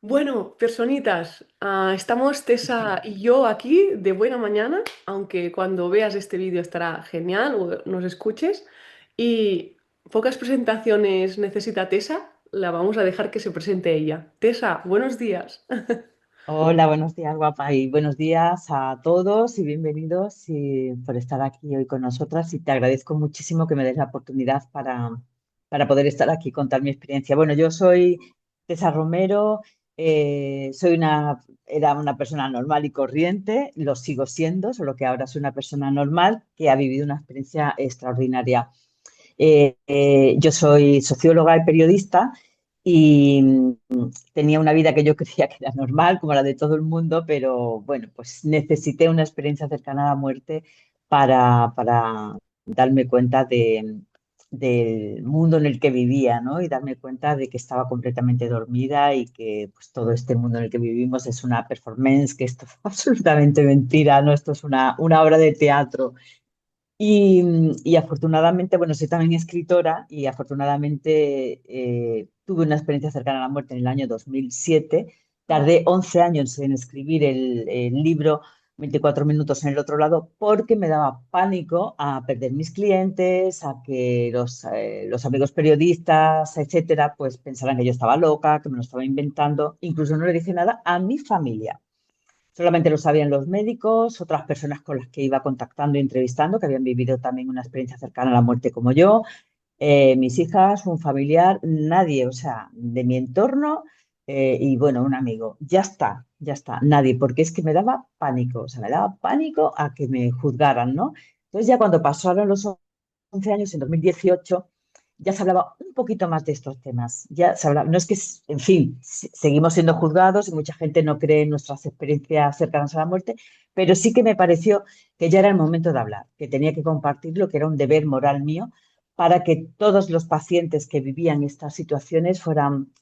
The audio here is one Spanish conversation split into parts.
Bueno, personitas, estamos Tessa y yo aquí de buena mañana, aunque cuando veas este vídeo estará genial o nos escuches. Y pocas presentaciones necesita Tessa, la vamos a dejar que se presente ella. Tessa, buenos días. Hola, buenos días, guapa, y buenos días a todos y bienvenidos por estar aquí hoy con nosotras. Y te agradezco muchísimo que me des la oportunidad para poder estar aquí y contar mi experiencia. Bueno, yo soy Tessa Romero, era una persona normal y corriente, lo sigo siendo, solo que ahora soy una persona normal que ha vivido una experiencia extraordinaria. Yo soy socióloga y periodista y tenía una vida que yo creía que era normal, como la de todo el mundo, pero bueno, pues necesité una experiencia cercana a la muerte para darme cuenta del mundo en el que vivía, ¿no? Y darme cuenta de que estaba completamente dormida y que pues, todo este mundo en el que vivimos es una performance, que esto es absolutamente mentira, ¿no? Esto es una obra de teatro. Y afortunadamente, bueno, soy también escritora y afortunadamente tuve una experiencia cercana a la muerte en el año 2007. Tardé 11 años en escribir el libro 24 minutos en el otro lado porque me daba pánico a perder mis clientes, a que los amigos periodistas, etcétera, pues pensaran que yo estaba loca, que me lo estaba inventando. Incluso no le dije nada a mi familia. Solamente lo sabían los médicos, otras personas con las que iba contactando y entrevistando, que habían vivido también una experiencia cercana a la muerte como yo, mis hijas, un familiar, nadie, o sea, de mi entorno y bueno, un amigo. Ya está, nadie, porque es que me daba pánico, o sea, me daba pánico a que me juzgaran, ¿no? Entonces ya cuando pasaron los 11 años, en 2018 ya se hablaba un poquito más de estos temas. Ya se hablaba, no es que, en fin, seguimos siendo juzgados y mucha gente no cree en nuestras experiencias cercanas a la muerte, pero sí que me pareció que ya era el momento de hablar, que tenía que compartirlo, que era un deber moral mío para que todos los pacientes que vivían estas situaciones fueran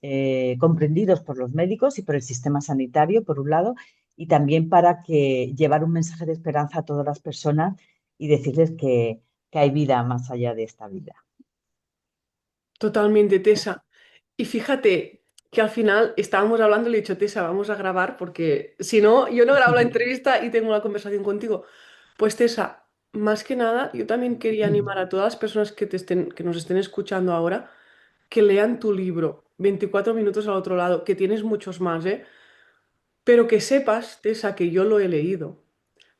comprendidos por los médicos y por el sistema sanitario, por un lado, y también para que llevar un mensaje de esperanza a todas las personas y decirles que hay vida más allá de esta vida. Totalmente, Tessa. Y fíjate que al final estábamos hablando y le he dicho, Tessa, vamos a grabar porque si no, yo no grabo la entrevista y tengo una conversación contigo. Pues Tessa, más que nada, yo también quería animar a todas las personas que nos estén escuchando ahora que lean tu libro, 24 minutos al otro lado, que tienes muchos más, ¿eh? Pero que sepas, Tessa, que yo lo he leído,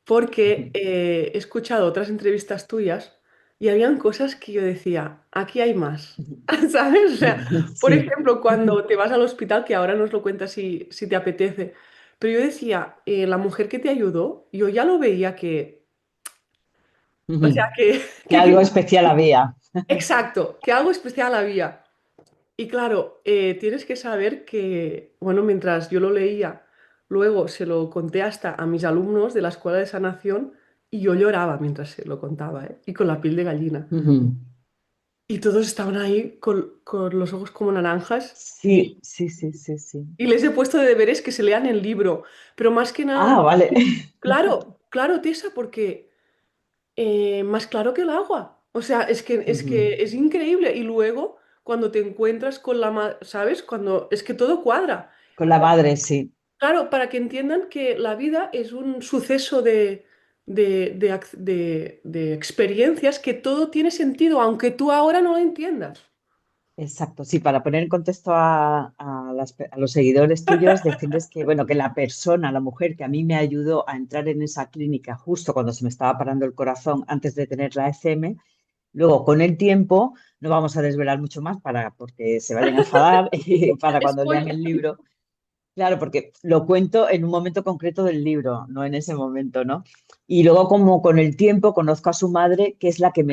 porque he escuchado otras entrevistas tuyas y habían cosas que yo decía, aquí hay más, ¿sabes? O sea, por Sí. ejemplo, cuando te vas al hospital, que ahora nos lo cuentas si te apetece, pero yo decía, la mujer que te ayudó, yo ya lo veía o sea, Que algo especial había. exacto, que algo especial había. Y claro, tienes que saber que, bueno, mientras yo lo leía, luego se lo conté hasta a mis alumnos de la Escuela de Sanación y yo lloraba mientras se lo contaba, ¿eh? Y con la piel de gallina. Y todos estaban ahí con los ojos como naranjas Sí, sí, sí, sí, sí. y les he puesto de deberes que se lean el libro. Pero más que nada, Ah, vale. claro, claro, Tessa, porque más claro que el agua. O sea, es que es increíble. Y luego, cuando te encuentras con ¿sabes? Cuando es que todo cuadra. Con la madre, sí. Claro, para que entiendan que la vida es un suceso de experiencias que todo tiene sentido, aunque tú ahora no lo entiendas. Exacto, sí, para poner en contexto a los seguidores tuyos, decirles que, bueno, que la persona, la mujer que a mí me ayudó a entrar en esa clínica justo cuando se me estaba parando el corazón antes de tener la ECM, luego con el tiempo, no vamos a desvelar mucho más porque se vayan a enfadar y para cuando lean Spoiler. el libro. Claro, porque lo cuento en un momento concreto del libro, no en ese momento, ¿no? Y luego, como con el tiempo, conozco a su madre, que es la que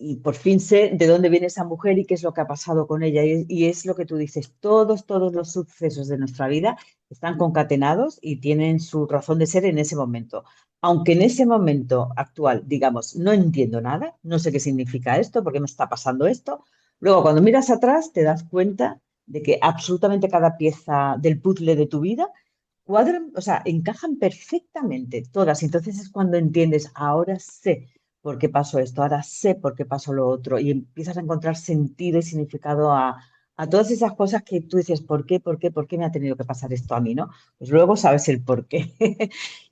y por fin sé de dónde viene esa mujer y qué es lo que ha pasado con ella. Y es lo que tú dices, todos los sucesos de nuestra vida están concatenados y tienen su razón de ser en ese momento. Aunque en ese momento actual, digamos, no entiendo nada, no sé qué significa esto, por qué me está pasando esto, luego cuando miras atrás te das cuenta de que absolutamente cada pieza del puzzle de tu vida cuadran, o sea, encajan perfectamente todas. Entonces es cuando entiendes, ahora sé por qué pasó esto, ahora sé por qué pasó lo otro, y empiezas a encontrar sentido y significado a todas esas cosas que tú dices, ¿por qué, por qué, por qué me ha tenido que pasar esto a mí, ¿no? Pues luego sabes el por qué.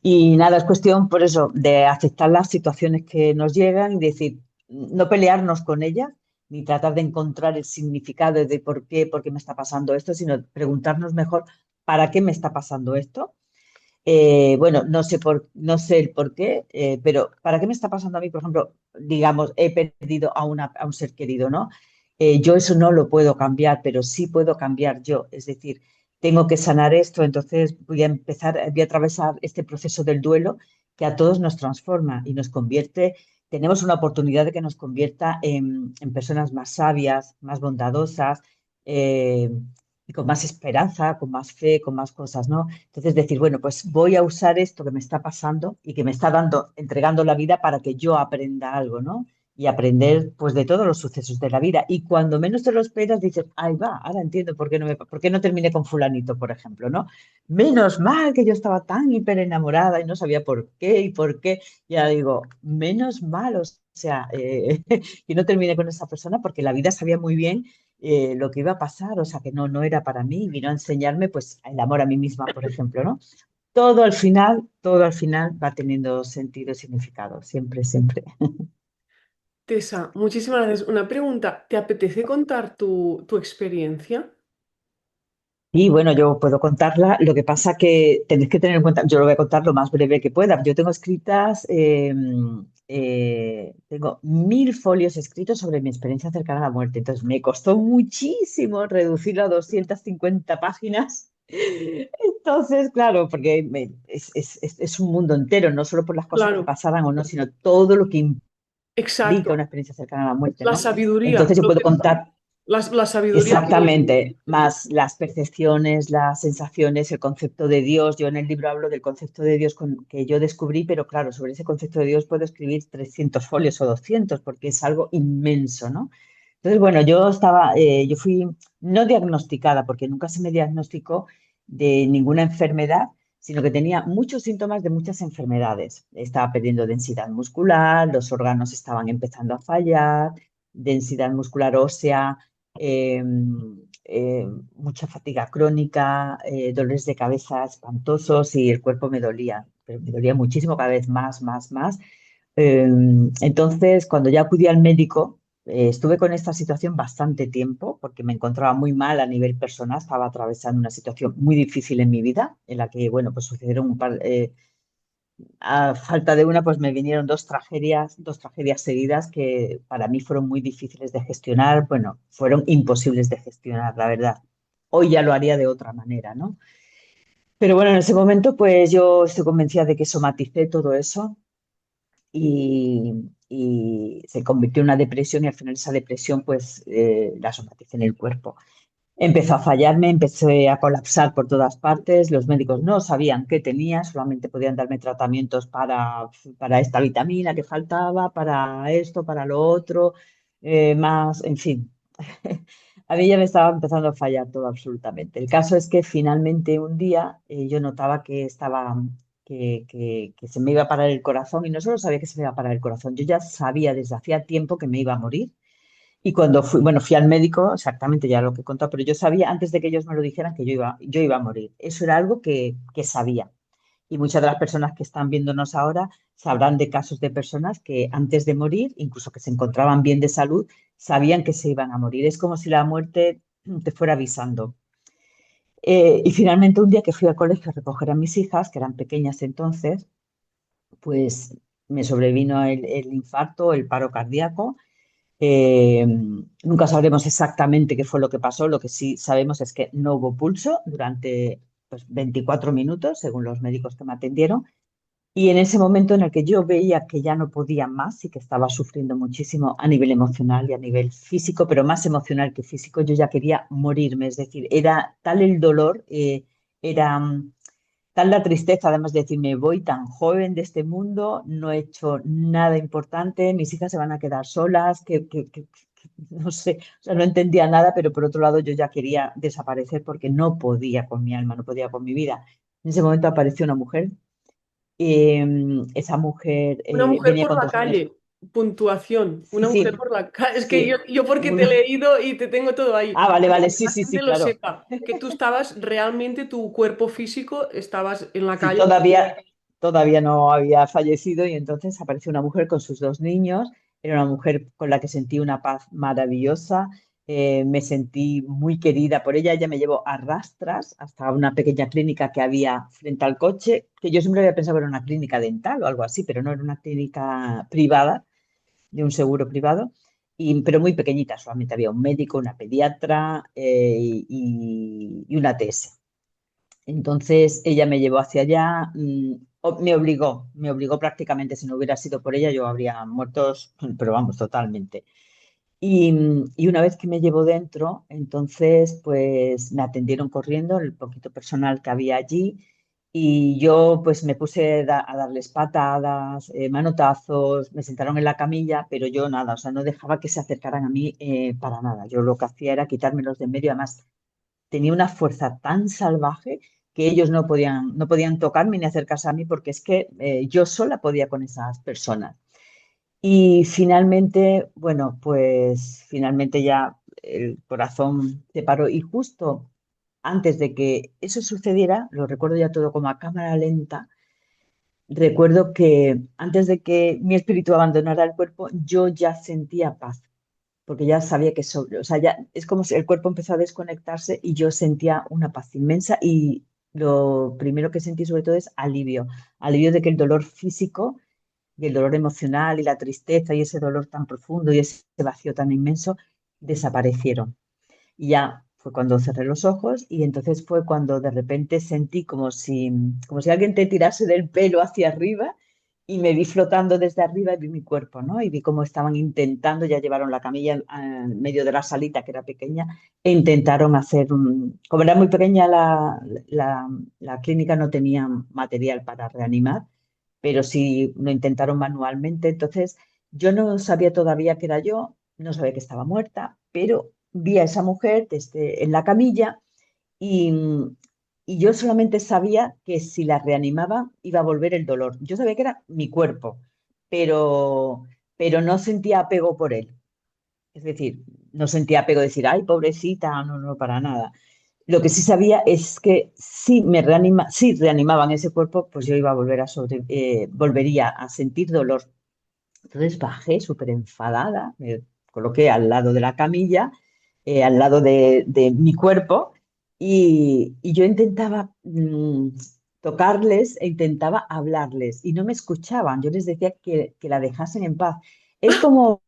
Y nada, es cuestión, por eso, de aceptar las situaciones que nos llegan y decir, no pelearnos con ellas, ni tratar de encontrar el significado de por qué me está pasando esto, sino preguntarnos mejor, ¿para qué me está pasando esto? Bueno, no sé el por qué, pero ¿para qué me está pasando a mí? Por ejemplo, digamos, he perdido a un ser querido, ¿no? Yo eso no lo puedo cambiar, pero sí puedo cambiar yo. Es decir, tengo que sanar esto, entonces voy a atravesar este proceso del duelo que a todos nos transforma y nos convierte, tenemos una oportunidad de que nos convierta en personas más sabias, más bondadosas, eh, y con más esperanza, con más fe, con más cosas, ¿no? Entonces decir, bueno, pues voy a usar esto que me está pasando y que me está dando, entregando la vida para que yo aprenda algo, ¿no? Y aprender pues de todos los sucesos de la vida. Y cuando menos te lo esperas, dices, ahí va, ahora entiendo por qué no terminé con fulanito, por ejemplo, ¿no? Menos mal que yo estaba tan hiper enamorada y no sabía por qué y por qué. Ya digo, menos mal, o sea, que no terminé con esa persona porque la vida sabía muy bien lo que iba a pasar, o sea, que no era para mí, vino a enseñarme pues el amor a mí misma, por ejemplo, ¿no? Todo al final va teniendo sentido y significado, siempre, siempre. Tessa, muchísimas gracias. Una pregunta, ¿te apetece contar tu experiencia? Y bueno, yo puedo contarla, lo que pasa que tenéis que tener en cuenta, yo lo voy a contar lo más breve que pueda. Yo tengo escritas, tengo 1000 folios escritos sobre mi experiencia cercana a la muerte, entonces me costó muchísimo reducirlo a 250 páginas. Entonces, claro, porque es un mundo entero, no solo por las cosas que Claro, pasaban o no, sino todo lo que implica una exacto. experiencia cercana a la muerte, La ¿no? sabiduría, Entonces yo puedo contar. la sabiduría que... Exactamente, más las percepciones, las sensaciones, el concepto de Dios. Yo en el libro hablo del concepto de Dios que yo descubrí, pero claro, sobre ese concepto de Dios puedo escribir 300 folios o 200 porque es algo inmenso, ¿no? Entonces, bueno, yo fui no diagnosticada porque nunca se me diagnosticó de ninguna enfermedad, sino que tenía muchos síntomas de muchas enfermedades. Estaba perdiendo densidad muscular, los órganos estaban empezando a fallar, densidad muscular ósea, eh, mucha fatiga crónica, dolores de cabeza espantosos y el cuerpo me dolía, pero me dolía muchísimo, cada vez más, más, más. Eh, entonces, cuando ya acudí al médico, estuve con esta situación bastante tiempo porque me encontraba muy mal a nivel personal, estaba atravesando una situación muy difícil en mi vida, en la que, bueno, pues sucedieron a falta de una, pues me vinieron dos tragedias seguidas que para mí fueron muy difíciles de gestionar, bueno, fueron imposibles de gestionar, la verdad. Hoy ya lo haría de otra manera, ¿no? Pero bueno, en ese momento, pues yo estoy convencida de que somaticé todo eso y se convirtió en una depresión y al final esa depresión, pues la somaticé en el cuerpo. Empezó a fallarme, empecé a colapsar por todas partes. Los médicos no sabían qué tenía, solamente podían darme tratamientos para esta vitamina que faltaba, para esto, para lo otro, más, en fin. A mí ya me estaba empezando a fallar todo absolutamente. El caso es que finalmente un día yo notaba que se me iba a parar el corazón y no solo sabía que se me iba a parar el corazón, yo ya sabía desde hacía tiempo que me iba a morir. Y cuando fui, bueno, fui al médico, exactamente ya lo que he contado, pero yo sabía antes de que ellos me lo dijeran que yo iba a morir. Eso era algo que sabía. Y muchas de las personas que están viéndonos ahora sabrán de casos de personas que antes de morir, incluso que se encontraban bien de salud, sabían que se iban a morir. Es como si la muerte te fuera avisando. Y finalmente un día que fui al colegio a recoger a mis hijas, que eran pequeñas entonces, pues me sobrevino el infarto, el paro cardíaco. Nunca sabremos exactamente qué fue lo que pasó. Lo que sí sabemos es que no hubo pulso durante pues, 24 minutos, según los médicos que me atendieron. Y en ese momento en el que yo veía que ya no podía más y que estaba sufriendo muchísimo a nivel emocional y a nivel físico, pero más emocional que físico, yo ya quería morirme. Es decir, era tal el dolor, era tal la tristeza, además de decir, me voy tan joven de este mundo, no he hecho nada importante, mis hijas se van a quedar solas, no sé, o sea, no entendía nada, pero por otro lado yo ya quería desaparecer porque no podía con mi alma, no podía con mi vida. En ese momento apareció una mujer, esa mujer Una mujer venía por con la 2 niños. calle. puntuación. Sí, Una mujer sí, por la calle. Es que sí. yo porque te he leído y te tengo todo ahí. Ah, vale, Pero vale, que sí, la sí, sí, gente lo claro. sepa, que tú estabas realmente, tu cuerpo físico, estabas en la Sí, calle. todavía no había fallecido y entonces apareció una mujer con sus dos niños. Era una mujer con la que sentí una paz maravillosa. Me sentí muy querida por ella. Ella me llevó a rastras hasta una pequeña clínica que había frente al coche, que yo siempre había pensado que era una clínica dental o algo así, pero no era una clínica privada, de un seguro privado, pero muy pequeñita. Solamente había un médico, una pediatra y una TS. Entonces ella me llevó hacia allá, me obligó prácticamente, si no hubiera sido por ella yo habría muerto, pero vamos, totalmente. Y una vez que me llevó dentro, entonces pues me atendieron corriendo, el poquito personal que había allí, y yo pues me puse a darles patadas, manotazos, me sentaron en la camilla, pero yo nada, o sea, no dejaba que se acercaran a mí para nada. Yo lo que hacía era quitármelos de en medio, además tenía una fuerza tan salvaje que ellos no podían tocarme ni acercarse a mí porque es que yo sola podía con esas personas. Y finalmente, bueno, pues finalmente ya el corazón se paró y justo antes de que eso sucediera, lo recuerdo ya todo como a cámara lenta, recuerdo que antes de que mi espíritu abandonara el cuerpo, yo ya sentía paz porque ya sabía que o sea, ya es como si el cuerpo empezó a desconectarse y yo sentía una paz inmensa y lo primero que sentí sobre todo es alivio, alivio de que el dolor físico y el dolor emocional y la tristeza y ese dolor tan profundo y ese vacío tan inmenso desaparecieron. Y ya fue cuando cerré los ojos y entonces fue cuando de repente sentí como si alguien te tirase del pelo hacia arriba y me vi flotando desde arriba y vi mi cuerpo, ¿no? Y vi cómo estaban intentando, ya llevaron la camilla en medio de la salita que era pequeña e intentaron hacer como era muy pequeña la clínica no tenía material para reanimar, pero sí lo intentaron manualmente. Entonces yo no sabía todavía que era yo, no sabía que estaba muerta, pero vi a esa mujer en la camilla y, y yo solamente sabía que si la reanimaba iba a volver el dolor. Yo sabía que era mi cuerpo, pero, pero no sentía apego por él. Es decir, no sentía apego de decir, ay, pobrecita, no, no, para nada. Lo que sí sabía es que si reanimaban ese cuerpo, pues yo iba a volvería a sentir dolor. Entonces bajé súper enfadada, me coloqué al lado de la camilla, al lado de mi cuerpo, y yo intentaba tocarles e intentaba hablarles, y no me escuchaban. Yo les decía que la dejasen en paz. Es como,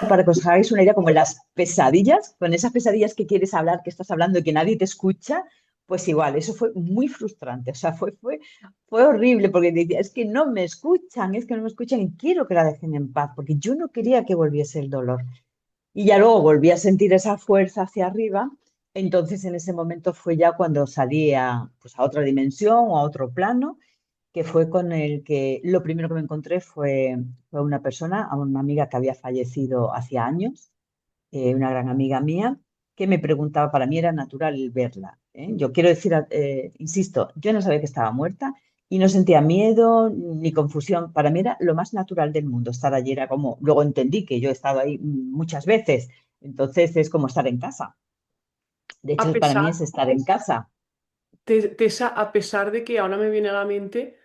para que os hagáis una idea, como en las pesadillas, con esas pesadillas que quieres hablar, que estás hablando y que nadie te escucha, pues igual, eso fue muy frustrante, o sea, fue horrible porque decía, es que no me escuchan y quiero que la dejen en paz, porque yo no quería que volviese el dolor. Y ya luego volví a sentir esa fuerza hacia arriba, entonces en ese momento fue ya cuando salí pues, a otra dimensión o a otro plano que fue con el que lo primero que me encontré fue una persona, a una amiga que había fallecido hacía años, una gran amiga mía, que me preguntaba, para mí era natural verla. ¿Eh? Yo quiero decir, insisto, yo no sabía que estaba muerta y no sentía miedo ni confusión. Para mí era lo más natural del mundo estar allí. Era como, luego entendí que yo he estado ahí muchas veces, entonces es como estar en casa. De A hecho, para mí es pesar, estar en casa. Tessa, a pesar de que ahora me viene a la mente,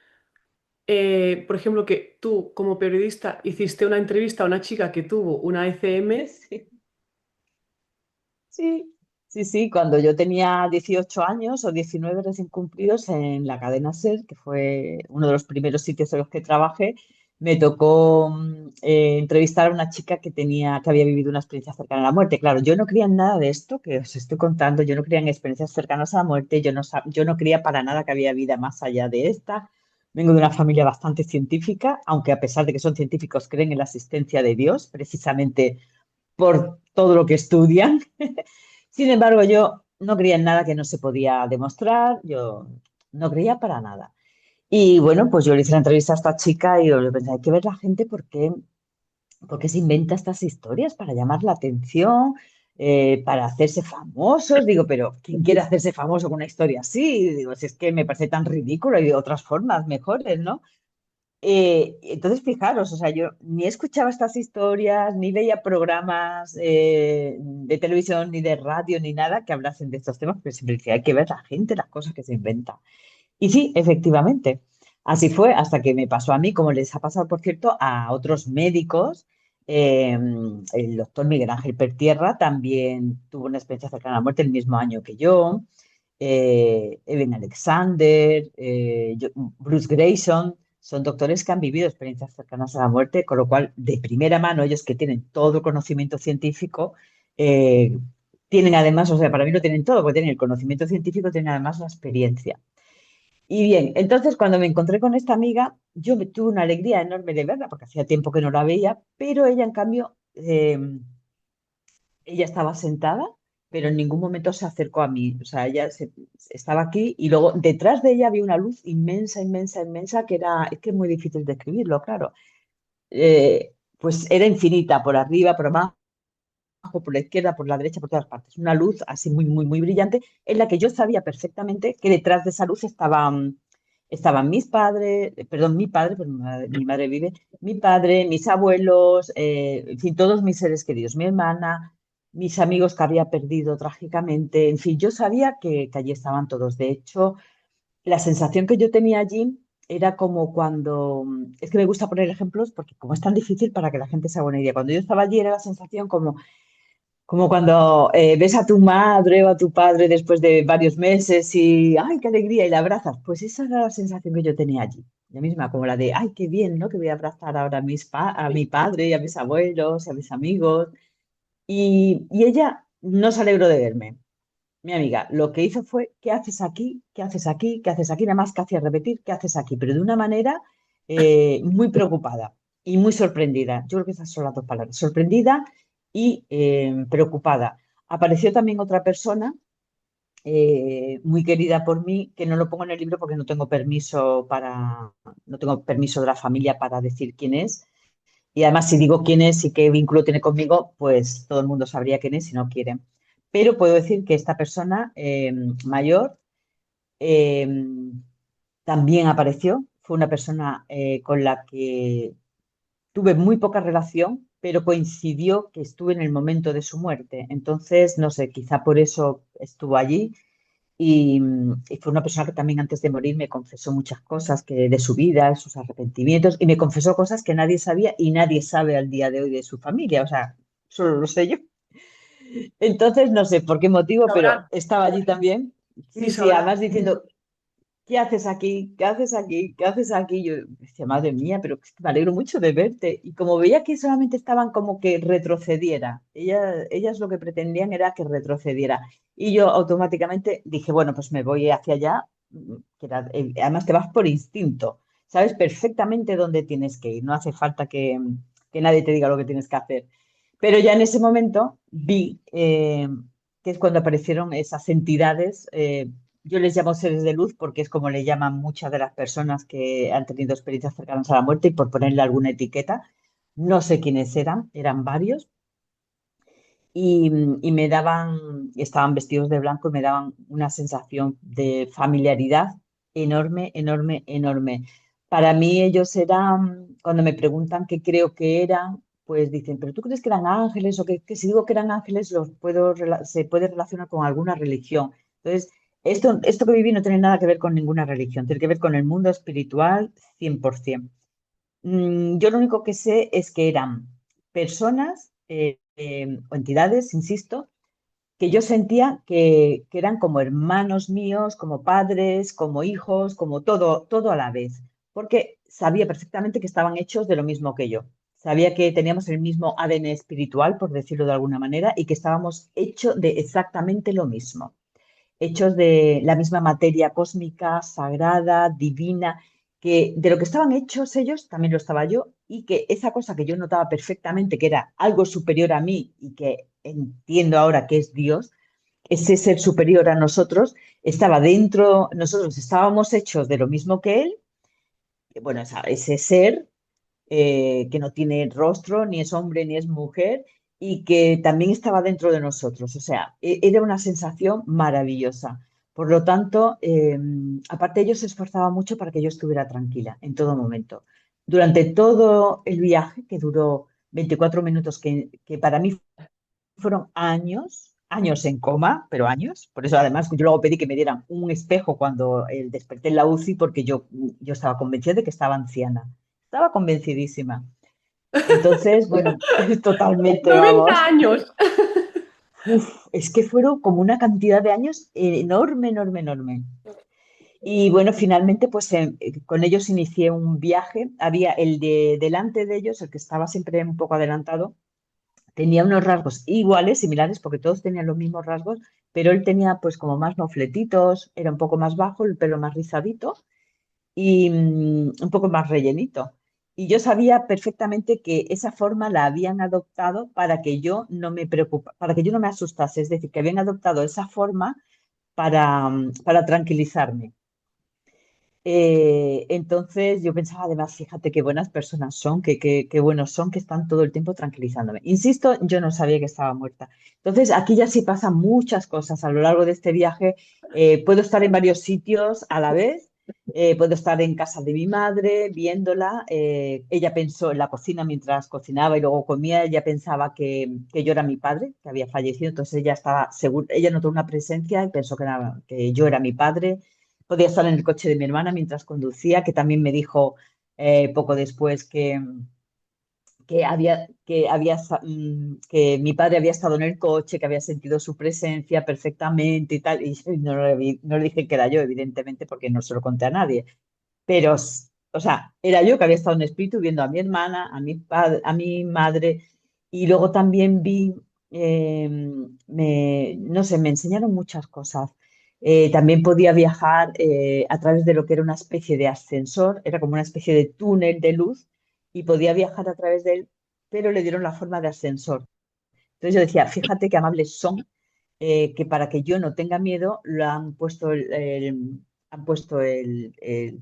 por ejemplo, que tú como periodista hiciste una entrevista a una chica que tuvo una ECM. Sí. Sí, sí, sí, cuando yo tenía 18 años o 19 recién cumplidos en la cadena SER, que fue uno de los primeros sitios en los que trabajé, me tocó entrevistar a una chica que había vivido una experiencia cercana a la muerte. Claro, yo no creía en nada de esto que os estoy contando, yo no creía en experiencias cercanas a la muerte, yo no creía para nada que había vida más allá de esta. Vengo de una familia bastante científica, aunque a pesar de que son científicos, creen en la existencia de Dios, precisamente por todo lo que estudian. Sin embargo, yo no creía en nada que no se podía demostrar, yo no creía para nada. Y bueno, pues yo le hice la entrevista a esta chica y yo pensé, hay que ver la gente por qué se inventa estas historias para llamar la atención, para hacerse famosos. Digo, pero ¿quién quiere hacerse famoso con una historia así? Digo, si es que me parece tan ridículo, hay otras formas mejores, ¿no? Entonces, fijaros, o sea, yo ni escuchaba estas historias, ni veía programas de televisión, ni de radio, ni nada que hablasen de estos temas, pero siempre decía, hay que ver la gente, las cosas que se inventa. Y sí, efectivamente, así fue hasta que me pasó a mí, como les ha pasado, por cierto, a otros médicos. El doctor Miguel Ángel Pertierra también tuvo una experiencia cercana a la muerte el mismo año que yo. Evan Alexander, Bruce Grayson, son doctores que han vivido experiencias cercanas a la muerte, con lo cual, de primera mano, ellos que tienen todo el conocimiento científico, eh, tienen además, o sea, para mí lo tienen todo, porque tienen el conocimiento científico, tienen además la experiencia. Y bien, entonces cuando me encontré con esta amiga, yo me tuve una alegría enorme de verla, porque hacía tiempo que no la veía, pero ella, en cambio, ella estaba sentada, pero en ningún momento se acercó a mí. O sea, estaba aquí y luego detrás de ella había una luz inmensa, inmensa, inmensa, que era, es que es muy difícil describirlo, claro. Pues era infinita, por arriba, por abajo, por la izquierda, por la derecha, por todas partes. Una luz así muy, muy, muy brillante, en la que yo sabía perfectamente que detrás de esa luz estaban mis padres, perdón, mi padre, pues mi madre vive, mi padre, mis abuelos, en fin, todos mis seres queridos, mi hermana, mis amigos que había perdido trágicamente, en fin, yo sabía que allí estaban todos. De hecho, la sensación que yo tenía allí era como cuando, es que me gusta poner ejemplos porque como es tan difícil para que la gente se haga una idea, cuando yo estaba allí era la sensación como cuando ves a tu madre o a tu padre después de varios meses y ¡ay, qué alegría! Y la abrazas. Pues esa era la sensación que yo tenía allí. La misma, como la de ¡ay, qué bien!, ¿no? Que voy a abrazar ahora a mi padre y a mis abuelos y a mis amigos. Y ella no se alegró de verme. Mi amiga lo que hizo fue, ¿qué haces aquí? ¿Qué haces aquí? ¿Qué haces aquí? Nada más que hacía repetir, ¿qué haces aquí? Pero de una manera muy preocupada y muy sorprendida. Yo creo que esas son las dos palabras, sorprendida y preocupada. Apareció también otra persona muy querida por mí, que no lo pongo en el libro porque no tengo permiso de la familia para decir quién es. Y además, si digo quién es y qué vínculo tiene conmigo, pues todo el mundo sabría quién es si no quiere. Pero puedo decir que esta persona mayor eh, también apareció. Fue una persona con la que tuve muy poca relación, pero coincidió que estuve en el momento de su muerte. Entonces, no sé, quizá por eso estuvo allí. Y fue una persona que también antes de morir me confesó muchas cosas que, de su vida, sus arrepentimientos, y me confesó cosas que nadie sabía y nadie sabe al día de hoy de su familia. O sea, solo lo sé yo. Entonces, no sé por qué motivo, pero Sabrán, estaba allí también. ni Sí, sí, sabrán. además diciendo, ¿qué haces aquí? ¿Qué haces aquí? ¿Qué haces aquí? Yo decía, madre mía, pero es que me alegro mucho de verte. Y como veía que solamente estaban como que retrocediera, ellas lo que pretendían era que retrocediera. Y yo automáticamente dije, bueno, pues me voy hacia allá, además te vas por instinto, sabes perfectamente dónde tienes que ir, no hace falta que nadie te diga lo que tienes que hacer. Pero ya en ese momento vi que es cuando aparecieron esas entidades. Yo les llamo seres de luz porque es como le llaman muchas de las personas que han tenido experiencias cercanas a la muerte y por ponerle alguna etiqueta. No sé quiénes eran varios y, y estaban vestidos de blanco y me daban una sensación de familiaridad enorme, enorme, enorme. Para mí ellos eran, cuando me preguntan qué creo que eran, pues dicen, ¿pero tú crees que eran ángeles? O que si digo que eran ángeles, se puede relacionar con alguna religión. Entonces, esto que viví no tiene nada que ver con ninguna religión, tiene que ver con el mundo espiritual 100%. Yo lo único que sé es que eran personas o entidades, insisto, que yo sentía que eran como hermanos míos, como padres, como hijos, como todo, todo a la vez, porque sabía perfectamente que estaban hechos de lo mismo que yo. Sabía que teníamos el mismo ADN espiritual, por decirlo de alguna manera, y que estábamos hechos de exactamente lo mismo, hechos de la misma materia cósmica, sagrada, divina, que de lo que estaban hechos ellos, también lo estaba yo, y que esa cosa que yo notaba perfectamente, que era algo superior a mí y que entiendo ahora que es Dios, ese ser superior a nosotros, estaba dentro, nosotros estábamos hechos de lo mismo que Él, bueno, ese ser que no tiene rostro, ni es hombre, ni es mujer, y que también estaba dentro de nosotros. O sea, era una sensación maravillosa. Por lo tanto, aparte ellos se esforzaban mucho para que yo estuviera tranquila en todo momento. durante todo el viaje, que duró 24 minutos, que para mí fueron años, años en coma, pero años. Por eso además yo luego pedí que me dieran un espejo cuando desperté en la UCI, porque yo estaba convencida de que estaba anciana. Estaba convencidísima. Entonces, bueno, totalmente, 90 vamos. años. Uf, es que fueron como una cantidad de años enorme, enorme, enorme. Y bueno, finalmente, pues con ellos inicié un viaje. Había el de delante de ellos, el que estaba siempre un poco adelantado, tenía unos rasgos iguales, similares, porque todos tenían los mismos rasgos, pero él tenía pues como más mofletitos, era un poco más bajo, el pelo más rizadito y un poco más rellenito. Y yo sabía perfectamente que esa forma la habían adoptado para que yo no me para que yo no me asustase, es decir, que habían adoptado esa forma para tranquilizarme. Entonces yo pensaba, además, fíjate qué buenas personas son, qué buenos son, que están todo el tiempo tranquilizándome. Insisto, yo no sabía que estaba muerta. Entonces aquí ya sí pasan muchas cosas a lo largo de este viaje. Puedo estar en varios sitios a la vez. Puedo estar en casa de mi madre viéndola. Ella pensó en la cocina mientras cocinaba y luego comía. Ella pensaba que yo era mi padre, que había fallecido. Entonces ella estaba segura, ella notó una presencia y pensó que yo era mi padre. Podía estar en el coche de mi hermana mientras conducía, que también me dijo poco después que mi padre había estado en el coche, que había sentido su presencia perfectamente y tal. Y no le dije que era yo, evidentemente, porque no se lo conté a nadie. Pero, o sea, era yo que había estado en espíritu viendo a mi hermana, a mi madre, y luego también vi, no sé, me enseñaron muchas cosas. También podía viajar a través de lo que era una especie de ascensor, era como una especie de túnel de luz, y podía viajar a través de él, pero le dieron la forma de ascensor. Entonces yo decía, fíjate qué amables son, que para que yo no tenga miedo, lo han puesto el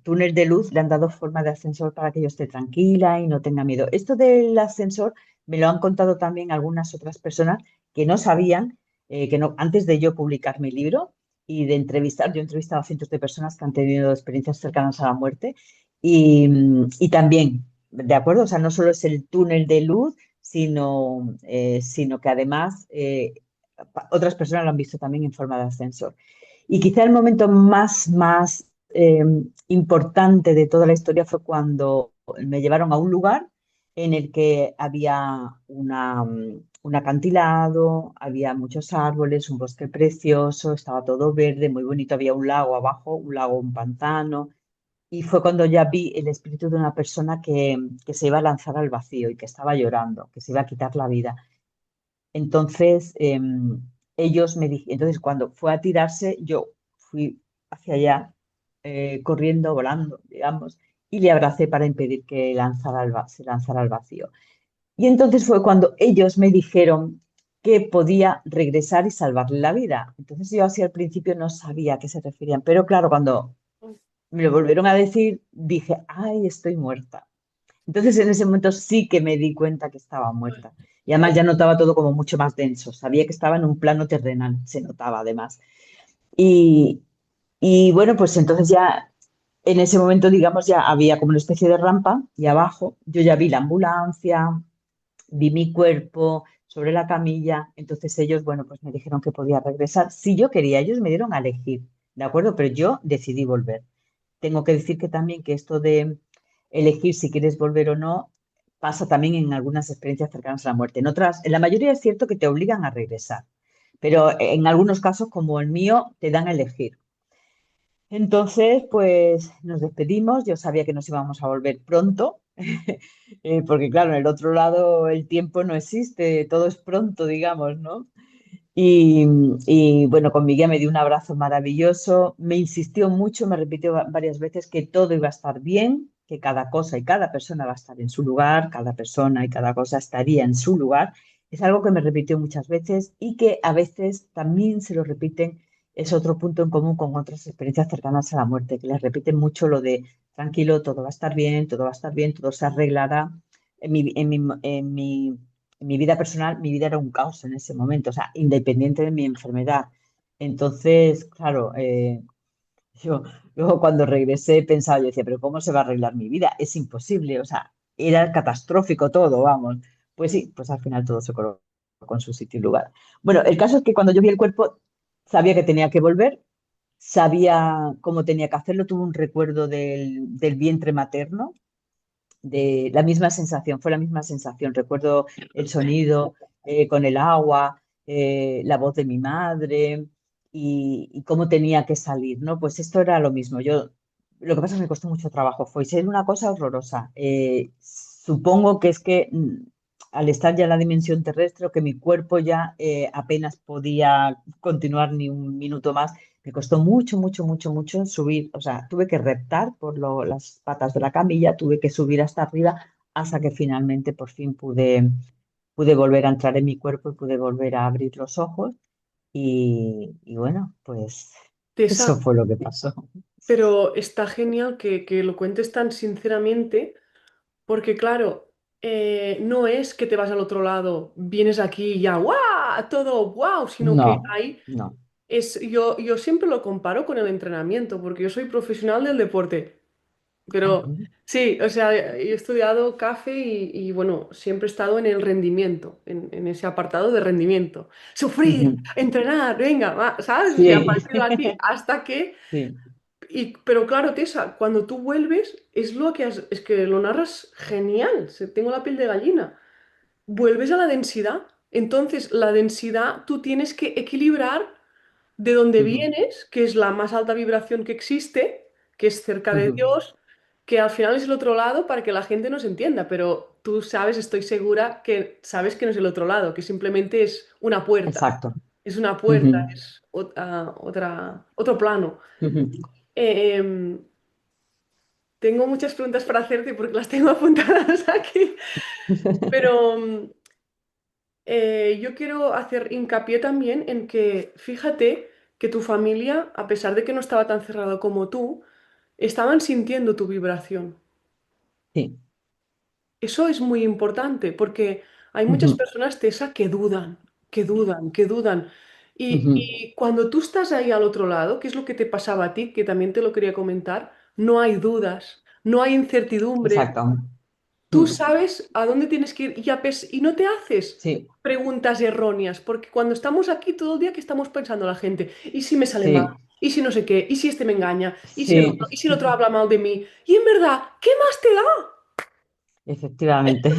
túnel de luz, le han dado forma de ascensor para que yo esté tranquila y no tenga miedo. Esto del ascensor me lo han contado también algunas otras personas que no sabían, que no, antes de yo publicar mi libro y de entrevistar, yo he entrevistado a cientos de personas que han tenido experiencias cercanas a la muerte y también, ¿de acuerdo? O sea, no solo es el túnel de luz, sino que además otras personas lo han visto también en forma de ascensor. Y quizá el momento más importante de toda la historia fue cuando me llevaron a un lugar en el que había un acantilado, había muchos árboles, un bosque precioso, estaba todo verde, muy bonito, había un lago abajo, un lago, un pantano. Y fue cuando ya vi el espíritu de una persona que se iba a lanzar al vacío y que estaba llorando, que se iba a quitar la vida. Entonces, entonces cuando fue a tirarse, yo fui hacia allá, corriendo, volando, digamos, y le abracé para impedir que se lanzara al vacío. Y entonces fue cuando ellos me dijeron que podía regresar y salvarle la vida. Entonces yo así al principio no sabía a qué se referían, pero claro, cuando me lo volvieron a decir, dije, ay, estoy muerta. Entonces en ese momento sí que me di cuenta que estaba muerta. Y además ya notaba todo como mucho más denso. Sabía que estaba en un plano terrenal, se notaba además. Y, y bueno, pues entonces ya en ese momento, digamos, ya había como una especie de rampa y abajo yo ya vi la ambulancia, vi mi cuerpo sobre la camilla. Entonces ellos, bueno, pues me dijeron que podía regresar. Si yo quería, ellos me dieron a elegir, ¿de acuerdo? Pero yo decidí volver. Tengo que decir que también que esto de elegir si quieres volver o no pasa también en algunas experiencias cercanas a la muerte. En otras, en la mayoría es cierto que te obligan a regresar, pero en algunos casos, como el mío, te dan a elegir. Entonces, pues nos despedimos. Yo sabía que nos íbamos a volver pronto, porque claro, en el otro lado el tiempo no existe, todo es pronto, digamos, ¿no? Y, y, bueno, con mi guía me dio un abrazo maravilloso, me insistió mucho, me repitió varias veces que todo iba a estar bien, que cada cosa y cada persona va a estar en su lugar, cada persona y cada cosa estaría en su lugar. Es algo que me repitió muchas veces y que a veces también se lo repiten, es otro punto en común con otras experiencias cercanas a la muerte, que les repiten mucho lo de tranquilo, todo va a estar bien, todo va a estar bien, todo se arreglará. En mi vida personal, mi vida era un caos en ese momento, o sea, independiente de mi enfermedad. Entonces, claro, yo Luego cuando regresé pensaba, yo decía, pero ¿cómo se va a arreglar mi vida? Es imposible, o sea, era catastrófico todo, vamos. Pues sí, pues al final todo se colocó con su sitio y lugar. Bueno, el caso es que cuando yo vi el cuerpo, sabía que tenía que volver, sabía cómo tenía que hacerlo, tuve un recuerdo del vientre materno, de la misma sensación, fue la misma sensación. Recuerdo el sonido con el agua, la voz de mi madre y cómo tenía que salir, ¿no? Pues esto era lo mismo. Lo que pasa es que me costó mucho trabajo, fue ser una cosa horrorosa. Supongo que es que al estar ya en la dimensión terrestre, o que mi cuerpo ya apenas podía continuar ni un minuto más, me costó mucho, mucho, mucho, mucho subir. O sea, tuve que reptar por las patas de la camilla, tuve que subir hasta arriba hasta que finalmente por fin pude volver a entrar en mi cuerpo y pude volver a abrir los ojos. Y bueno, pues Tessa, eso fue lo que pasó. pero está genial que lo cuentes tan sinceramente, porque claro, no es que te vas al otro lado, vienes aquí y ya, ¡guau! Todo, ¡guau! Sino que No, hay, no. yo siempre lo comparo con el entrenamiento, porque yo soy profesional del deporte. Ah, Pero sí, o sea, he estudiado CAFE y, bueno, siempre he estado en el rendimiento, en ese apartado de rendimiento. Sufrir, ujú. entrenar, venga, ¿sabes? O sea, a Sí, partir de aquí hasta que... sí, Pero claro, Tessa, cuando tú vuelves, es lo que es que lo narras genial, tengo la piel de gallina. Vuelves a la densidad, entonces la densidad tú tienes que equilibrar de donde ujú, vienes, que es la más alta vibración que existe, que es cerca de ujú. Dios, que al final es el otro lado para que la gente nos entienda, pero tú sabes, estoy segura que sabes que no es el otro lado, que simplemente Exacto. es una Ujú, puerta, es otro plano. ujú. Em, tengo muchas preguntas para hacerte porque las tengo apuntadas aquí, pero yo quiero hacer hincapié también en que fíjate que tu familia, a pesar de que no estaba tan cerrado como tú, estaban sintiendo tu vibración. Sí. Eso es muy importante porque hay muchas Ujú, personas, Tessa, que dudan, que dudan, que dudan. ujú. Y cuando tú estás ahí al otro lado, ¿qué es lo que te pasaba a ti? Que también te lo quería comentar. No hay dudas, no hay incertidumbre. Exacto. Tú Mm. sabes a dónde tienes que ir y no te haces Sí, preguntas erróneas, porque cuando estamos aquí todo el día, ¿qué estamos pensando la gente? ¿Y si me sale mal? sí, ¿Y si no sé qué? ¿Y si este me engaña? sí, ¿Y si el otro habla mal de mí? Y en verdad, ¿qué más te da? efectivamente.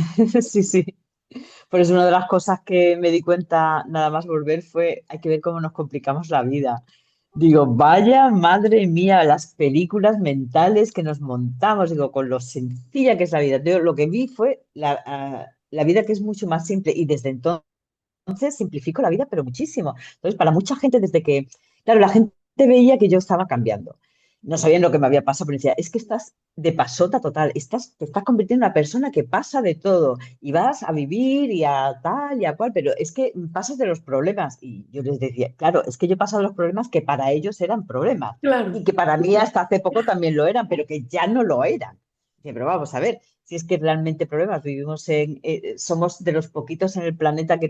Sí, sí. Por eso una de las cosas que me di cuenta nada más volver fue, hay que ver cómo nos complicamos la vida. Digo, vaya madre mía, las películas mentales que nos montamos, digo, con lo sencilla que es la vida. Yo lo que vi fue la vida, que es mucho más simple, y desde entonces simplifico la vida, pero muchísimo. Entonces, para mucha gente, desde que, claro, la gente veía que yo estaba cambiando. No sabían lo que me había pasado, pero decía, es que estás de pasota total, te estás convirtiendo en una persona que pasa de todo y vas a vivir y a tal y a cual, pero es que pasas de los problemas. Y yo les decía, claro, es que yo he pasado los problemas que para ellos eran problemas y Claro, que para mí hasta hace poco también lo eran, pero que ya no lo eran. Dice, pero vamos a ver, si es que realmente problemas somos de los poquitos en el planeta que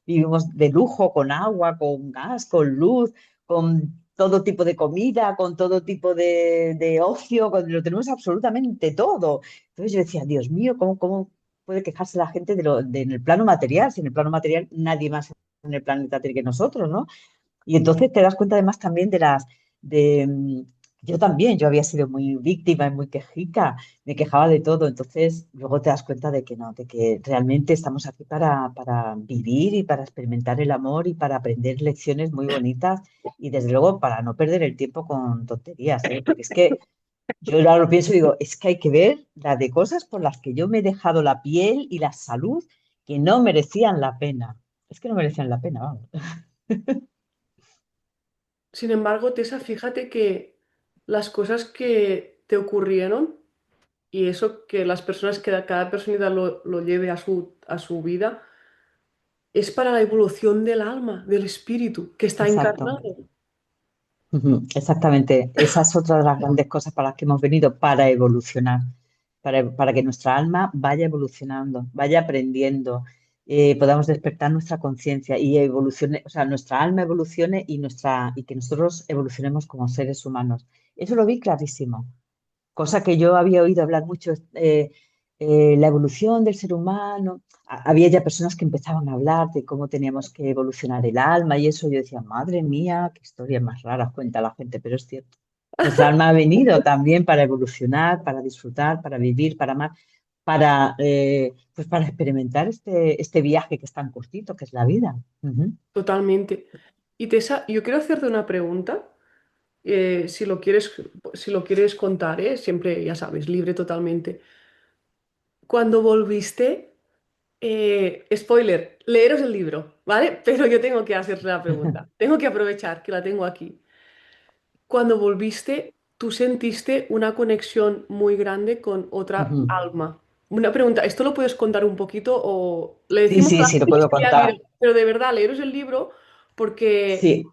vivimos de lujo, con agua, con gas, con luz, con todo tipo de comida, con todo tipo de ocio, lo tenemos absolutamente todo. Entonces yo decía, Dios mío, ¿cómo puede quejarse la gente en el plano material? Si en el plano material nadie más en el planeta tiene que nosotros, ¿no? Y entonces te das cuenta además también de, mm, yo también, yo había sido muy víctima y muy quejica, me quejaba de todo, entonces luego te das cuenta de que no, de que realmente estamos aquí para vivir y para experimentar el amor y para aprender lecciones muy bonitas y desde luego para no perder el tiempo con tonterías, ¿eh? Porque es que yo ahora lo pienso y digo, es que hay que ver la de cosas por las que yo me he dejado la piel y la salud que no merecían la pena. Es que no merecían la pena, vamos. sin embargo, Tessa, fíjate que las cosas que te ocurrieron y eso que las personas, que cada personita lo lleve a su vida, es para la evolución del alma, del espíritu, que está Exacto. encarnado. Ujú, exactamente. Esa es otra de las grandes cosas para las que hemos venido, para evolucionar, para que nuestra alma vaya evolucionando, vaya aprendiendo. podamos despertar nuestra conciencia y evolucione, o sea, nuestra alma evolucione y que nosotros evolucionemos como seres humanos. Eso lo vi clarísimo, cosa que yo había oído hablar mucho, la evolución del ser humano. Había ya personas que empezaban a hablar de cómo teníamos que evolucionar el alma y eso. Yo decía, madre mía, qué historias más raras cuenta la gente, pero es cierto. Nuestra alma ha venido también para evolucionar, para disfrutar, para vivir, para amar, pues para experimentar este viaje que es tan cortito, que es la vida. Ujú, Totalmente. Y Tessa, yo quiero hacerte una pregunta. Si lo quieres contar, siempre, ya sabes, libre totalmente. Cuando volviste, spoiler, leeros el libro, ¿vale? Pero yo tengo que hacerte la pregunta. Tengo que aprovechar que la tengo aquí. Cuando volviste, ¿tú sentiste una conexión muy grande con otra ujú. alma? Una pregunta, ¿esto lo puedes contar un poquito o le Sí, decimos a sí, la sí, lo gente que puedo se lea el contar. libro? Pero de verdad, leeros el libro porque Sí,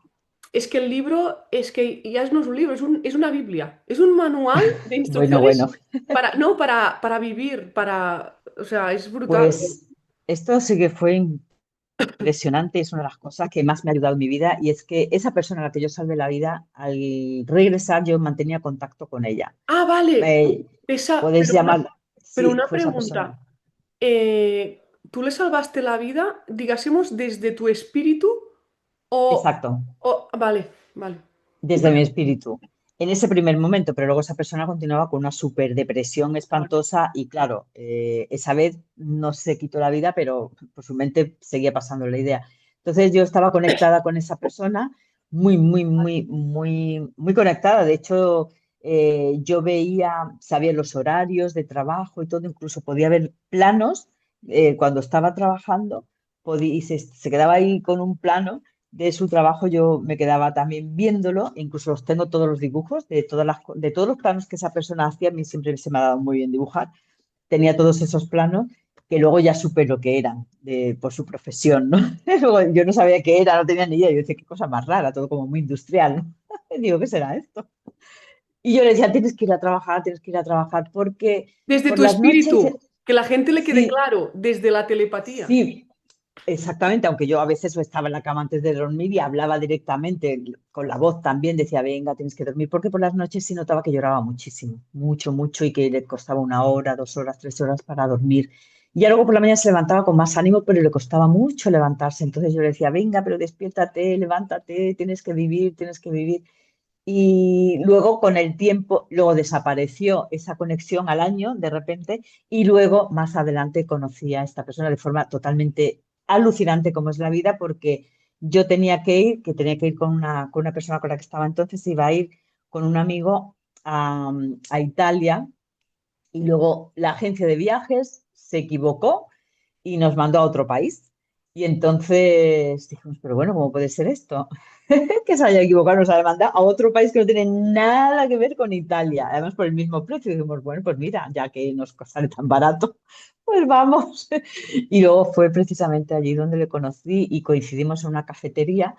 es que el libro es que ya no es un libro, es una Biblia. Es un manual de bueno, bueno. instrucciones para, no, para vivir, o sea, es brutal. Pues esto sí que fue impresionante, es una de las cosas que más me ha ayudado en mi vida y es que esa persona a la que yo salvé la vida, al regresar yo mantenía contacto con ella. Ah, vale. Eh, Esa, Podéis pero una, llamarla, pero sí, una fue esa persona. pregunta. ¿Tú le salvaste la vida, digásemos, desde tu espíritu o... Exacto, vale, vale. desde mi espíritu. En ese primer momento, pero luego esa persona continuaba con una super depresión espantosa y claro, esa vez no se quitó la vida, pero por su mente seguía pasando la idea. Entonces yo estaba conectada con esa persona, muy, muy, muy, muy, muy conectada. De hecho, yo veía, sabía los horarios de trabajo y todo, incluso podía ver planos cuando estaba trabajando, y se quedaba ahí con un plano de su trabajo. Yo me quedaba también viéndolo, incluso los tengo todos los dibujos de todos los planos que esa persona hacía. A mí siempre se me ha dado muy bien dibujar. Tenía todos esos planos que luego ya supe lo que eran por su profesión, ¿no? Luego yo no sabía qué era, no tenía ni idea. Yo decía, qué cosa más rara, todo como muy industrial, ¿no? Digo, ¿qué será esto? Y yo le decía, tienes que ir a trabajar, tienes que ir a trabajar, porque Desde por tu las noches, espíritu, que la gente le quede sí, claro, desde la telepatía. sí, exactamente, aunque yo a veces estaba en la cama antes de dormir y hablaba directamente con la voz también, decía, venga, tienes que dormir, porque por las noches sí notaba que lloraba muchísimo, mucho, mucho, y que le costaba 1 hora, 2 horas, 3 horas para dormir. Y ya luego por la mañana se levantaba con más ánimo, pero le costaba mucho levantarse. Entonces yo le decía, venga, pero despiértate, levántate, tienes que vivir, tienes que vivir. Y luego con el tiempo, luego desapareció esa conexión al año de repente y luego más adelante conocí a esta persona de forma totalmente alucinante como es la vida porque yo tenía que ir con una persona con la que estaba entonces, iba a ir con un amigo a Italia y luego la agencia de viajes se equivocó y nos mandó a otro país. Y entonces dijimos, pero bueno, ¿cómo puede ser esto? Que se haya equivocado, nos haya mandado a otro país que no tiene nada que ver con Italia, además por el mismo precio. Y dijimos, bueno, pues mira, ya que nos sale tan barato, pues vamos. Y luego fue precisamente allí donde le conocí y coincidimos en una cafetería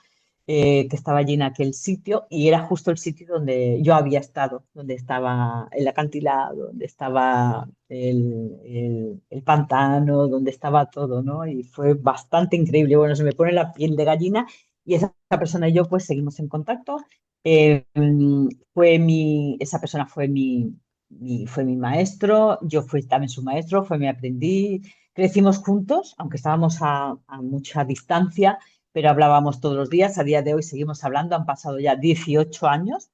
que estaba allí en aquel sitio y era justo el sitio donde yo había estado, donde estaba el acantilado, donde estaba el pantano, donde estaba todo, ¿no? Y fue bastante increíble. Bueno, se me pone la piel de gallina y esa persona y yo pues seguimos en contacto. Eh, esa persona fue mi maestro, yo fui también su maestro, fue mi aprendiz. Crecimos juntos, aunque estábamos a mucha distancia, pero hablábamos todos los días. A día de hoy seguimos hablando, han pasado ya 18 años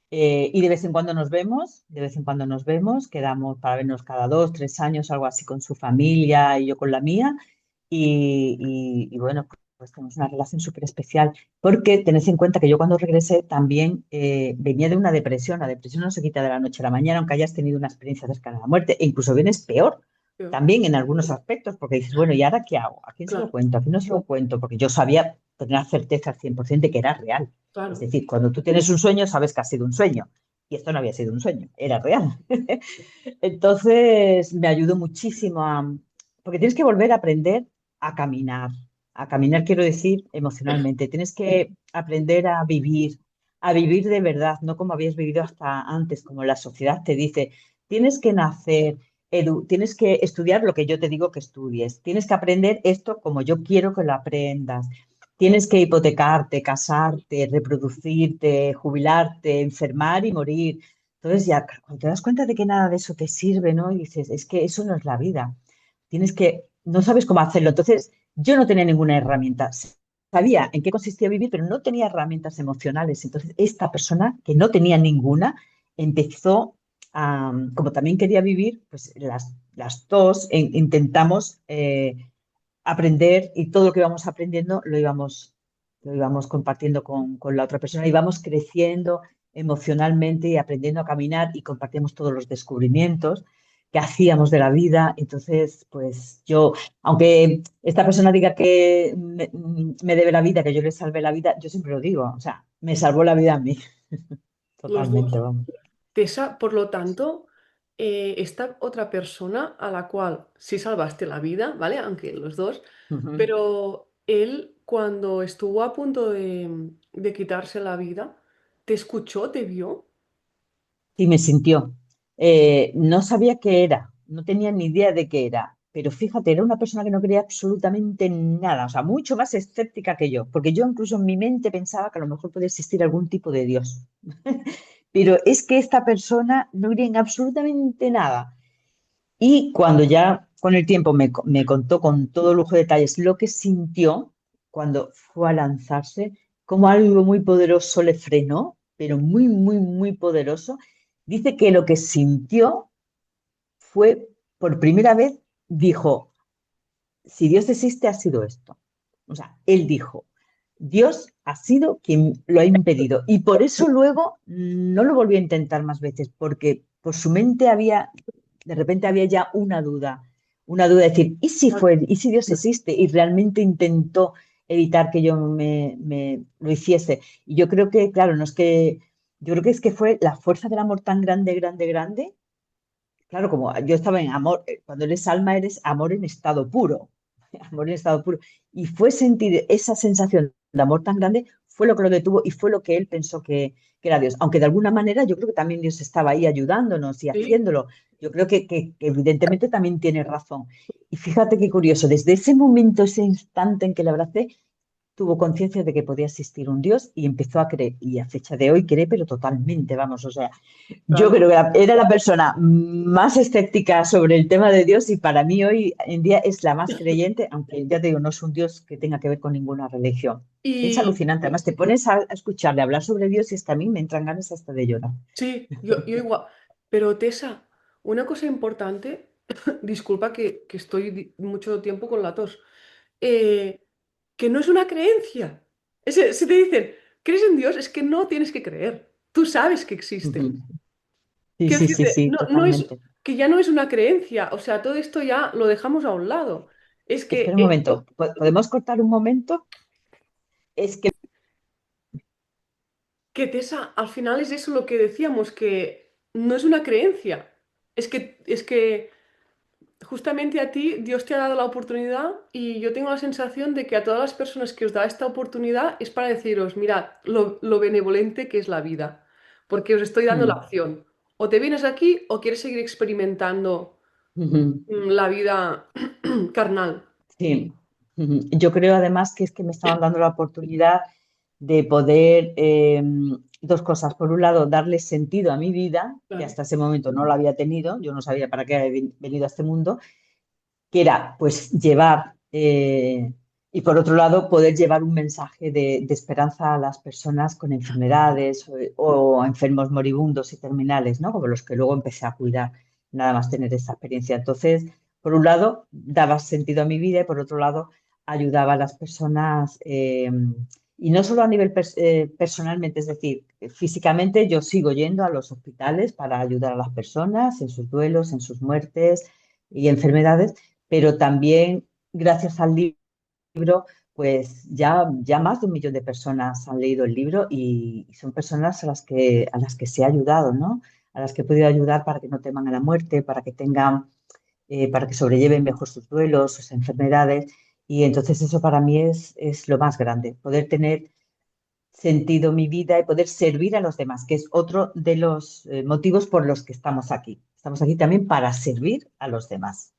y de vez en cuando nos vemos, de vez en cuando nos vemos, quedamos para vernos cada 2, 3 años, algo así con su familia y yo con la mía. Y bueno, pues tenemos una relación súper especial, porque tened en cuenta que yo cuando regresé también venía de una depresión. La depresión no se quita de la noche a la mañana, aunque hayas tenido una experiencia cercana a la muerte, e incluso vienes peor Yo, también en algunos aspectos, porque dices, bueno, ¿y ahora qué hago? ¿A quién se lo claro, cuento? ¿A quién no se lo cuento? Porque yo sabía, tenía certeza al 100% de que era real. Es claro. decir, cuando tú tienes un sueño, sabes que ha sido un sueño. Y esto no había sido un sueño, era real. Entonces me ayudó muchísimo porque tienes que volver a aprender a caminar. A caminar quiero decir emocionalmente. Tienes que aprender a vivir de verdad, no como habías vivido hasta antes, como la sociedad te dice. Tienes que nacer, Edu, tienes que estudiar lo que yo te digo que estudies. Tienes que aprender esto como yo quiero que lo aprendas. Tienes que hipotecarte, casarte, reproducirte, jubilarte, enfermar y morir. Entonces ya cuando te das cuenta de que nada de eso te sirve, ¿no? Y dices, es que eso no es la vida. Tienes que, no sabes cómo hacerlo. Entonces yo no tenía ninguna herramienta. Sabía en qué consistía vivir, pero no tenía herramientas emocionales. Entonces esta persona, que no tenía ninguna, empezó como también quería vivir, pues las dos intentamos aprender y todo lo que íbamos aprendiendo lo íbamos compartiendo con la otra persona, íbamos creciendo emocionalmente y aprendiendo a caminar y compartíamos todos los descubrimientos que hacíamos de la vida. Entonces, pues yo, aunque esta persona diga que me debe la vida, que yo le salvé la vida, yo siempre lo digo, o sea, me salvó la vida a mí, Los totalmente, dos. vamos. Tessa, por lo tanto, esta otra persona a la cual sí salvaste la vida, ¿vale? Aunque los dos, Ujú. pero él cuando estuvo a punto de quitarse la vida, ¿te escuchó, te vio? Sí, me sintió. No sabía qué era, no tenía ni idea de qué era, pero fíjate, era una persona que no creía absolutamente en nada, o sea, mucho más escéptica que yo, porque yo incluso en mi mente pensaba que a lo mejor puede existir algún tipo de Dios. Pero es que esta persona no creía en absolutamente nada. Y cuando ya con el tiempo me contó con todo lujo de detalles lo que sintió cuando fue a lanzarse, como algo muy poderoso le frenó, pero muy, muy, muy poderoso, dice que lo que sintió fue, por primera vez, dijo, si Dios existe, ha sido esto. O sea, él dijo, Dios ha sido quien lo ha impedido. Y por eso luego no lo volvió a intentar más veces, porque por su mente había, de repente había ya una duda de decir, ¿y si fue, y si Dios existe? Y realmente intentó evitar que yo me lo hiciese. Y yo creo que, claro, no es que, yo creo que es que fue la fuerza del amor tan grande, grande, grande. Claro, como yo estaba en amor, cuando eres alma, eres amor en estado puro, amor en estado puro. Y fue sentir esa sensación de amor tan grande, fue lo que lo detuvo y fue lo que él pensó que era Dios. Aunque de alguna manera yo creo que también Dios estaba ahí ayudándonos y Sí. haciéndolo. Yo creo que evidentemente también tiene razón. Y fíjate qué curioso, desde ese momento, ese instante en que le abracé, tuvo conciencia de que podía existir un Dios y empezó a creer. Y a fecha de hoy cree, pero totalmente, vamos, o sea, yo creo Claro. que era la persona más escéptica sobre el tema de Dios y para mí hoy en día es la más creyente, aunque ya te digo, no es un Dios que tenga que ver con ninguna religión. Es Y alucinante. Además, te pones a escucharle hablar sobre Dios y es que a mí me entran ganas hasta de llorar. sí, yo igual. Pero Tessa, una cosa importante, disculpa que estoy mucho tiempo con la tos, eh, que no es una creencia. Si te dicen, ¿crees en Dios? Es que no tienes que creer. Tú sabes que existe. Ujú. Sí, Quiero sí, sí, decirte, sí, no es totalmente. que ya no es una creencia. O sea, todo esto ya lo dejamos a un lado. Es que, Espera un momento, ¿podemos cortar un momento? Es que Tessa, al final es eso lo que decíamos, que no es una creencia. Es que justamente a ti Dios te ha dado la oportunidad y yo tengo la sensación de que a todas las personas que os da esta oportunidad es para deciros, mirad, lo benevolente que es la vida, porque os estoy dando la mm, opción. O te vienes aquí o quieres seguir experimentando ujú. la vida carnal. Sí, ujú. Yo creo además que es que me estaban dando la oportunidad de poder, dos cosas. Por un lado, darle sentido a mi vida, que Claro. hasta ese momento no la había tenido, yo no sabía para qué había venido a este mundo, que era pues llevar, y por otro lado, poder llevar un mensaje de esperanza a las personas con enfermedades o enfermos moribundos y terminales, ¿no? Como los que luego empecé a cuidar, nada más tener esa experiencia. Entonces, por un lado, daba sentido a mi vida y por otro lado, ayudaba a las personas. Y no solo a nivel personalmente, es decir, físicamente yo sigo yendo a los hospitales para ayudar a las personas en sus duelos, en sus muertes y enfermedades, pero también gracias al libro, pues ya más de 1 millón de personas han leído el libro y son personas a las que se ha ayudado, ¿no? A las que he podido ayudar para que no teman a la muerte, para que tengan, para que sobrelleven mejor sus duelos, sus enfermedades. Y entonces eso para mí es lo más grande, poder tener sentido mi vida y poder servir a los demás, que es otro de los motivos por los que estamos aquí. estamos aquí también para servir a los demás.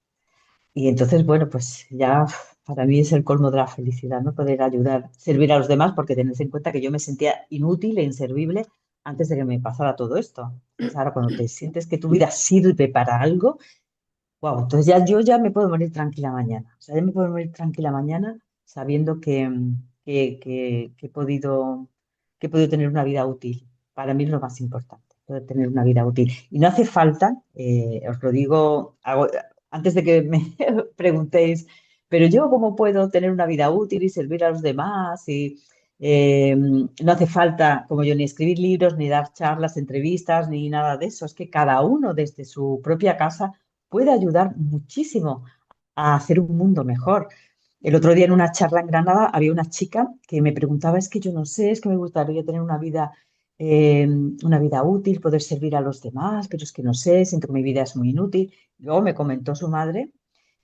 Y entonces, bueno, pues ya para mí es el colmo de la felicidad, ¿no? Poder ayudar, servir a los demás, porque tened en cuenta que yo me sentía inútil e inservible antes de que me pasara todo esto. Entonces, ahora cuando te sientes que tu vida sirve para algo, wow, entonces ya yo ya me puedo morir tranquila mañana. O sea, ya me puedo morir tranquila mañana sabiendo que he podido tener una vida útil. Para mí es lo más importante, poder tener una vida útil. Y no hace falta, os lo digo antes de que me preguntéis, pero yo cómo puedo tener una vida útil y servir a los demás no hace falta, como yo, ni escribir libros, ni dar charlas, entrevistas, ni nada de eso. Es que cada uno desde su propia casa puede ayudar muchísimo a hacer un mundo mejor. El otro día en una charla en Granada había una chica que me preguntaba, es que yo no sé, es que me gustaría tener una vida útil, poder servir a los demás, pero es que no sé, siento que mi vida es muy inútil. Luego me comentó su madre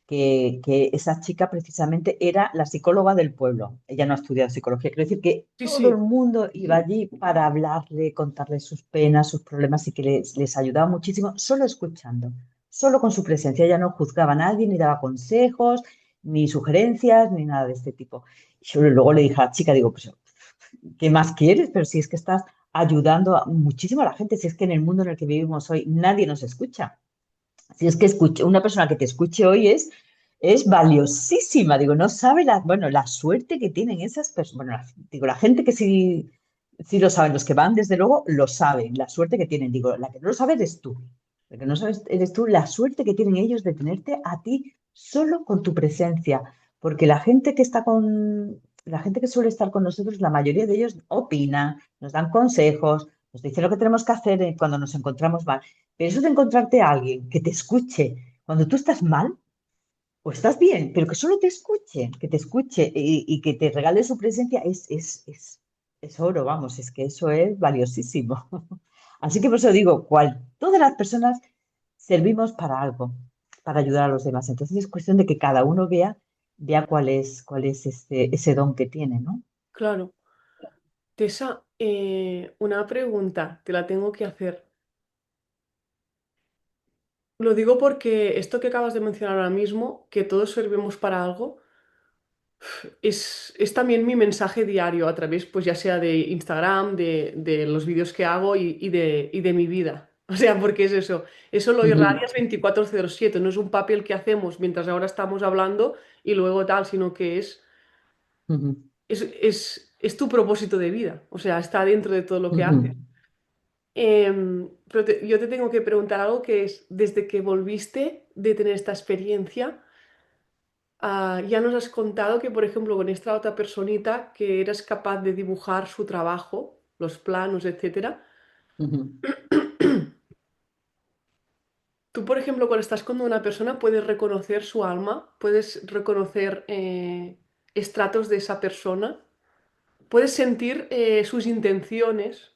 que esa chica precisamente era la psicóloga del pueblo. Ella no ha estudiado psicología, quiero decir que Sí, todo el sí, mundo iba allí para hablarle, contarle sus penas, sus problemas y que les ayudaba muchísimo solo escuchando, solo con su presencia. Ella no juzgaba a nadie, ni daba consejos, ni sugerencias, ni nada de este tipo. Y yo luego le dije a la chica, digo, pues, ¿qué más quieres? Pero si es que estás ayudando muchísimo a la gente, si es que en el mundo en el que vivimos hoy nadie nos escucha. Si es que una persona que te escuche hoy es valiosísima. Digo, no sabe bueno, la suerte que tienen esas personas. Bueno, digo, la gente que sí, sí lo saben, los que van, desde luego, lo saben, la suerte que tienen. Digo, la que no lo sabe eres tú. La que no sabes eres tú, la suerte que tienen ellos de tenerte a ti solo con tu presencia. Porque la gente que suele estar con nosotros, la mayoría de ellos opinan, nos dan consejos, nos dicen lo que tenemos que hacer cuando nos encontramos mal. Pero eso de encontrarte a alguien que te escuche cuando tú estás mal o estás bien, pero que solo que te escuche y que te regale su presencia es oro, vamos, es que eso es valiosísimo. Así que por eso digo, todas las personas servimos para algo, para ayudar a los demás. Entonces es cuestión de que cada uno vea cuál es ese don que tiene, ¿no? claro. Tessa, una pregunta, te la tengo que hacer. Lo digo porque esto que acabas de mencionar ahora mismo, que todos servimos para algo, es también mi mensaje diario a través, pues ya sea de Instagram, de los vídeos que hago y de mi vida. O sea, porque es eso, eso lo Ujú, irradias 24/7, no es un papel que hacemos mientras ahora estamos hablando y luego tal, sino que ujú, es tu propósito de vida, o sea, está dentro de todo lo que ujú. haces. Pero yo te tengo que preguntar algo que es, desde que volviste de tener esta experiencia, ya nos has contado que, por ejemplo, con esta otra personita, que eras capaz de dibujar su trabajo, los planos, etcétera. Ujú. Tú, por ejemplo, cuando estás con una persona, puedes reconocer su alma, puedes reconocer estratos de esa persona, puedes sentir sus intenciones,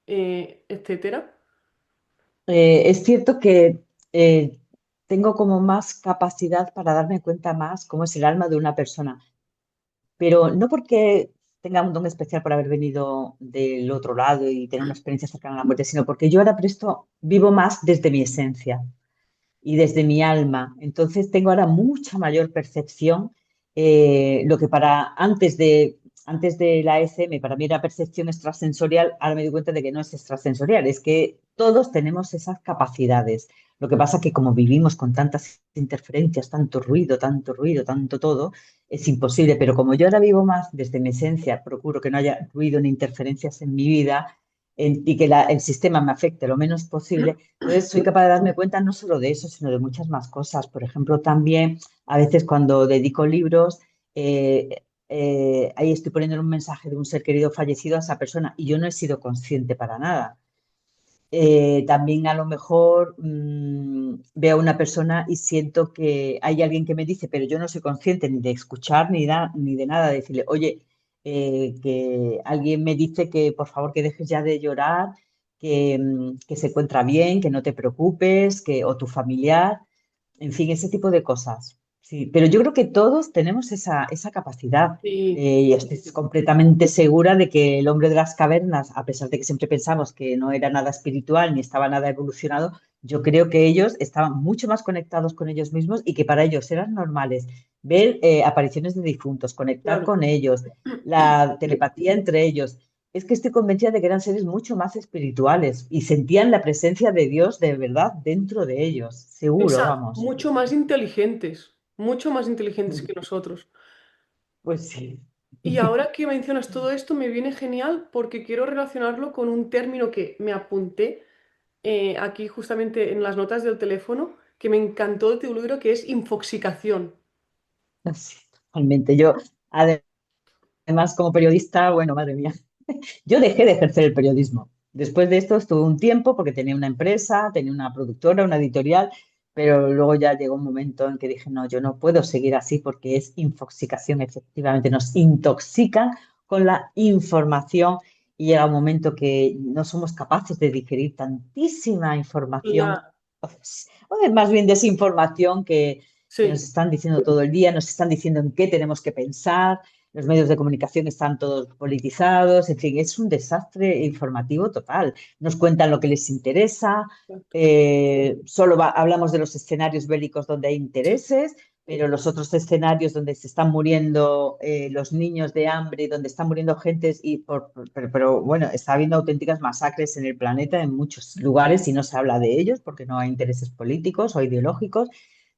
etcétera. Es cierto que tengo como más capacidad para darme cuenta más cómo es el alma de una persona, pero no porque tenga un don especial por haber venido del otro lado y tener una experiencia cercana a la muerte, sino porque yo ahora vivo más desde mi esencia y desde mi alma. Entonces tengo ahora mucha mayor percepción, lo que antes de la ECM para mí era percepción extrasensorial, ahora me doy cuenta de que no es extrasensorial, es que todos tenemos esas capacidades. Lo que pasa es que como vivimos con tantas interferencias, tanto ruido, tanto todo, es imposible. Pero como yo ahora vivo más desde mi esencia, procuro que no haya ruido ni interferencias en mi vida y que el sistema me afecte lo menos posible, entonces soy capaz de darme cuenta no solo de eso, sino de muchas más cosas. Por ejemplo, también a veces cuando dedico libros, ahí estoy poniendo un mensaje de un ser querido fallecido a esa persona y yo no he sido consciente para nada. También a lo mejor veo a una persona y siento que hay alguien que me dice, pero yo no soy consciente ni de escuchar ni de nada, de decirle, oye, que alguien me dice que por favor que dejes ya de llorar, que se encuentra bien, que no te preocupes, o tu familiar, en fin, ese tipo de cosas. Sí, pero yo creo que todos tenemos esa capacidad. Sí, Y estoy completamente segura de que el hombre de las cavernas, a pesar de que siempre pensamos que no era nada espiritual ni estaba nada evolucionado, yo creo que ellos estaban mucho más conectados con ellos mismos y que para ellos eran normales ver apariciones de difuntos, conectar claro. con ellos, la telepatía entre ellos. Es que estoy convencida de que eran seres mucho más espirituales y sentían la presencia de Dios de verdad dentro de ellos, seguro, vamos. Mucho más inteligentes que nosotros. Pues sí. Y ahora que mencionas todo esto, me viene genial porque quiero relacionarlo con un término que me apunté aquí justamente en las notas del teléfono, que me encantó de tu libro, que es infoxicación. Sí, totalmente. Yo, además, como periodista, bueno, madre mía, yo dejé de ejercer el periodismo. Después de esto estuve un tiempo porque tenía una empresa, tenía una productora, una editorial, pero luego ya llegó un momento en que dije, no, yo no puedo seguir así porque es infoxicación, efectivamente, nos intoxican con la información y llega un momento que no somos capaces de digerir tantísima información, Ya, o más bien desinformación que nos sí, están diciendo todo el día, nos están diciendo en qué tenemos que pensar, los medios de comunicación están todos politizados, en fin, es un desastre informativo total. Nos cuentan lo que les interesa, exacto. solo hablamos de los escenarios bélicos donde hay Sí, intereses, pero los otros escenarios donde se están muriendo los niños de hambre, donde están muriendo gentes, pero bueno, está habiendo auténticas masacres en el planeta en muchos lugares y no se habla de ellos porque no hay intereses políticos o ideológicos.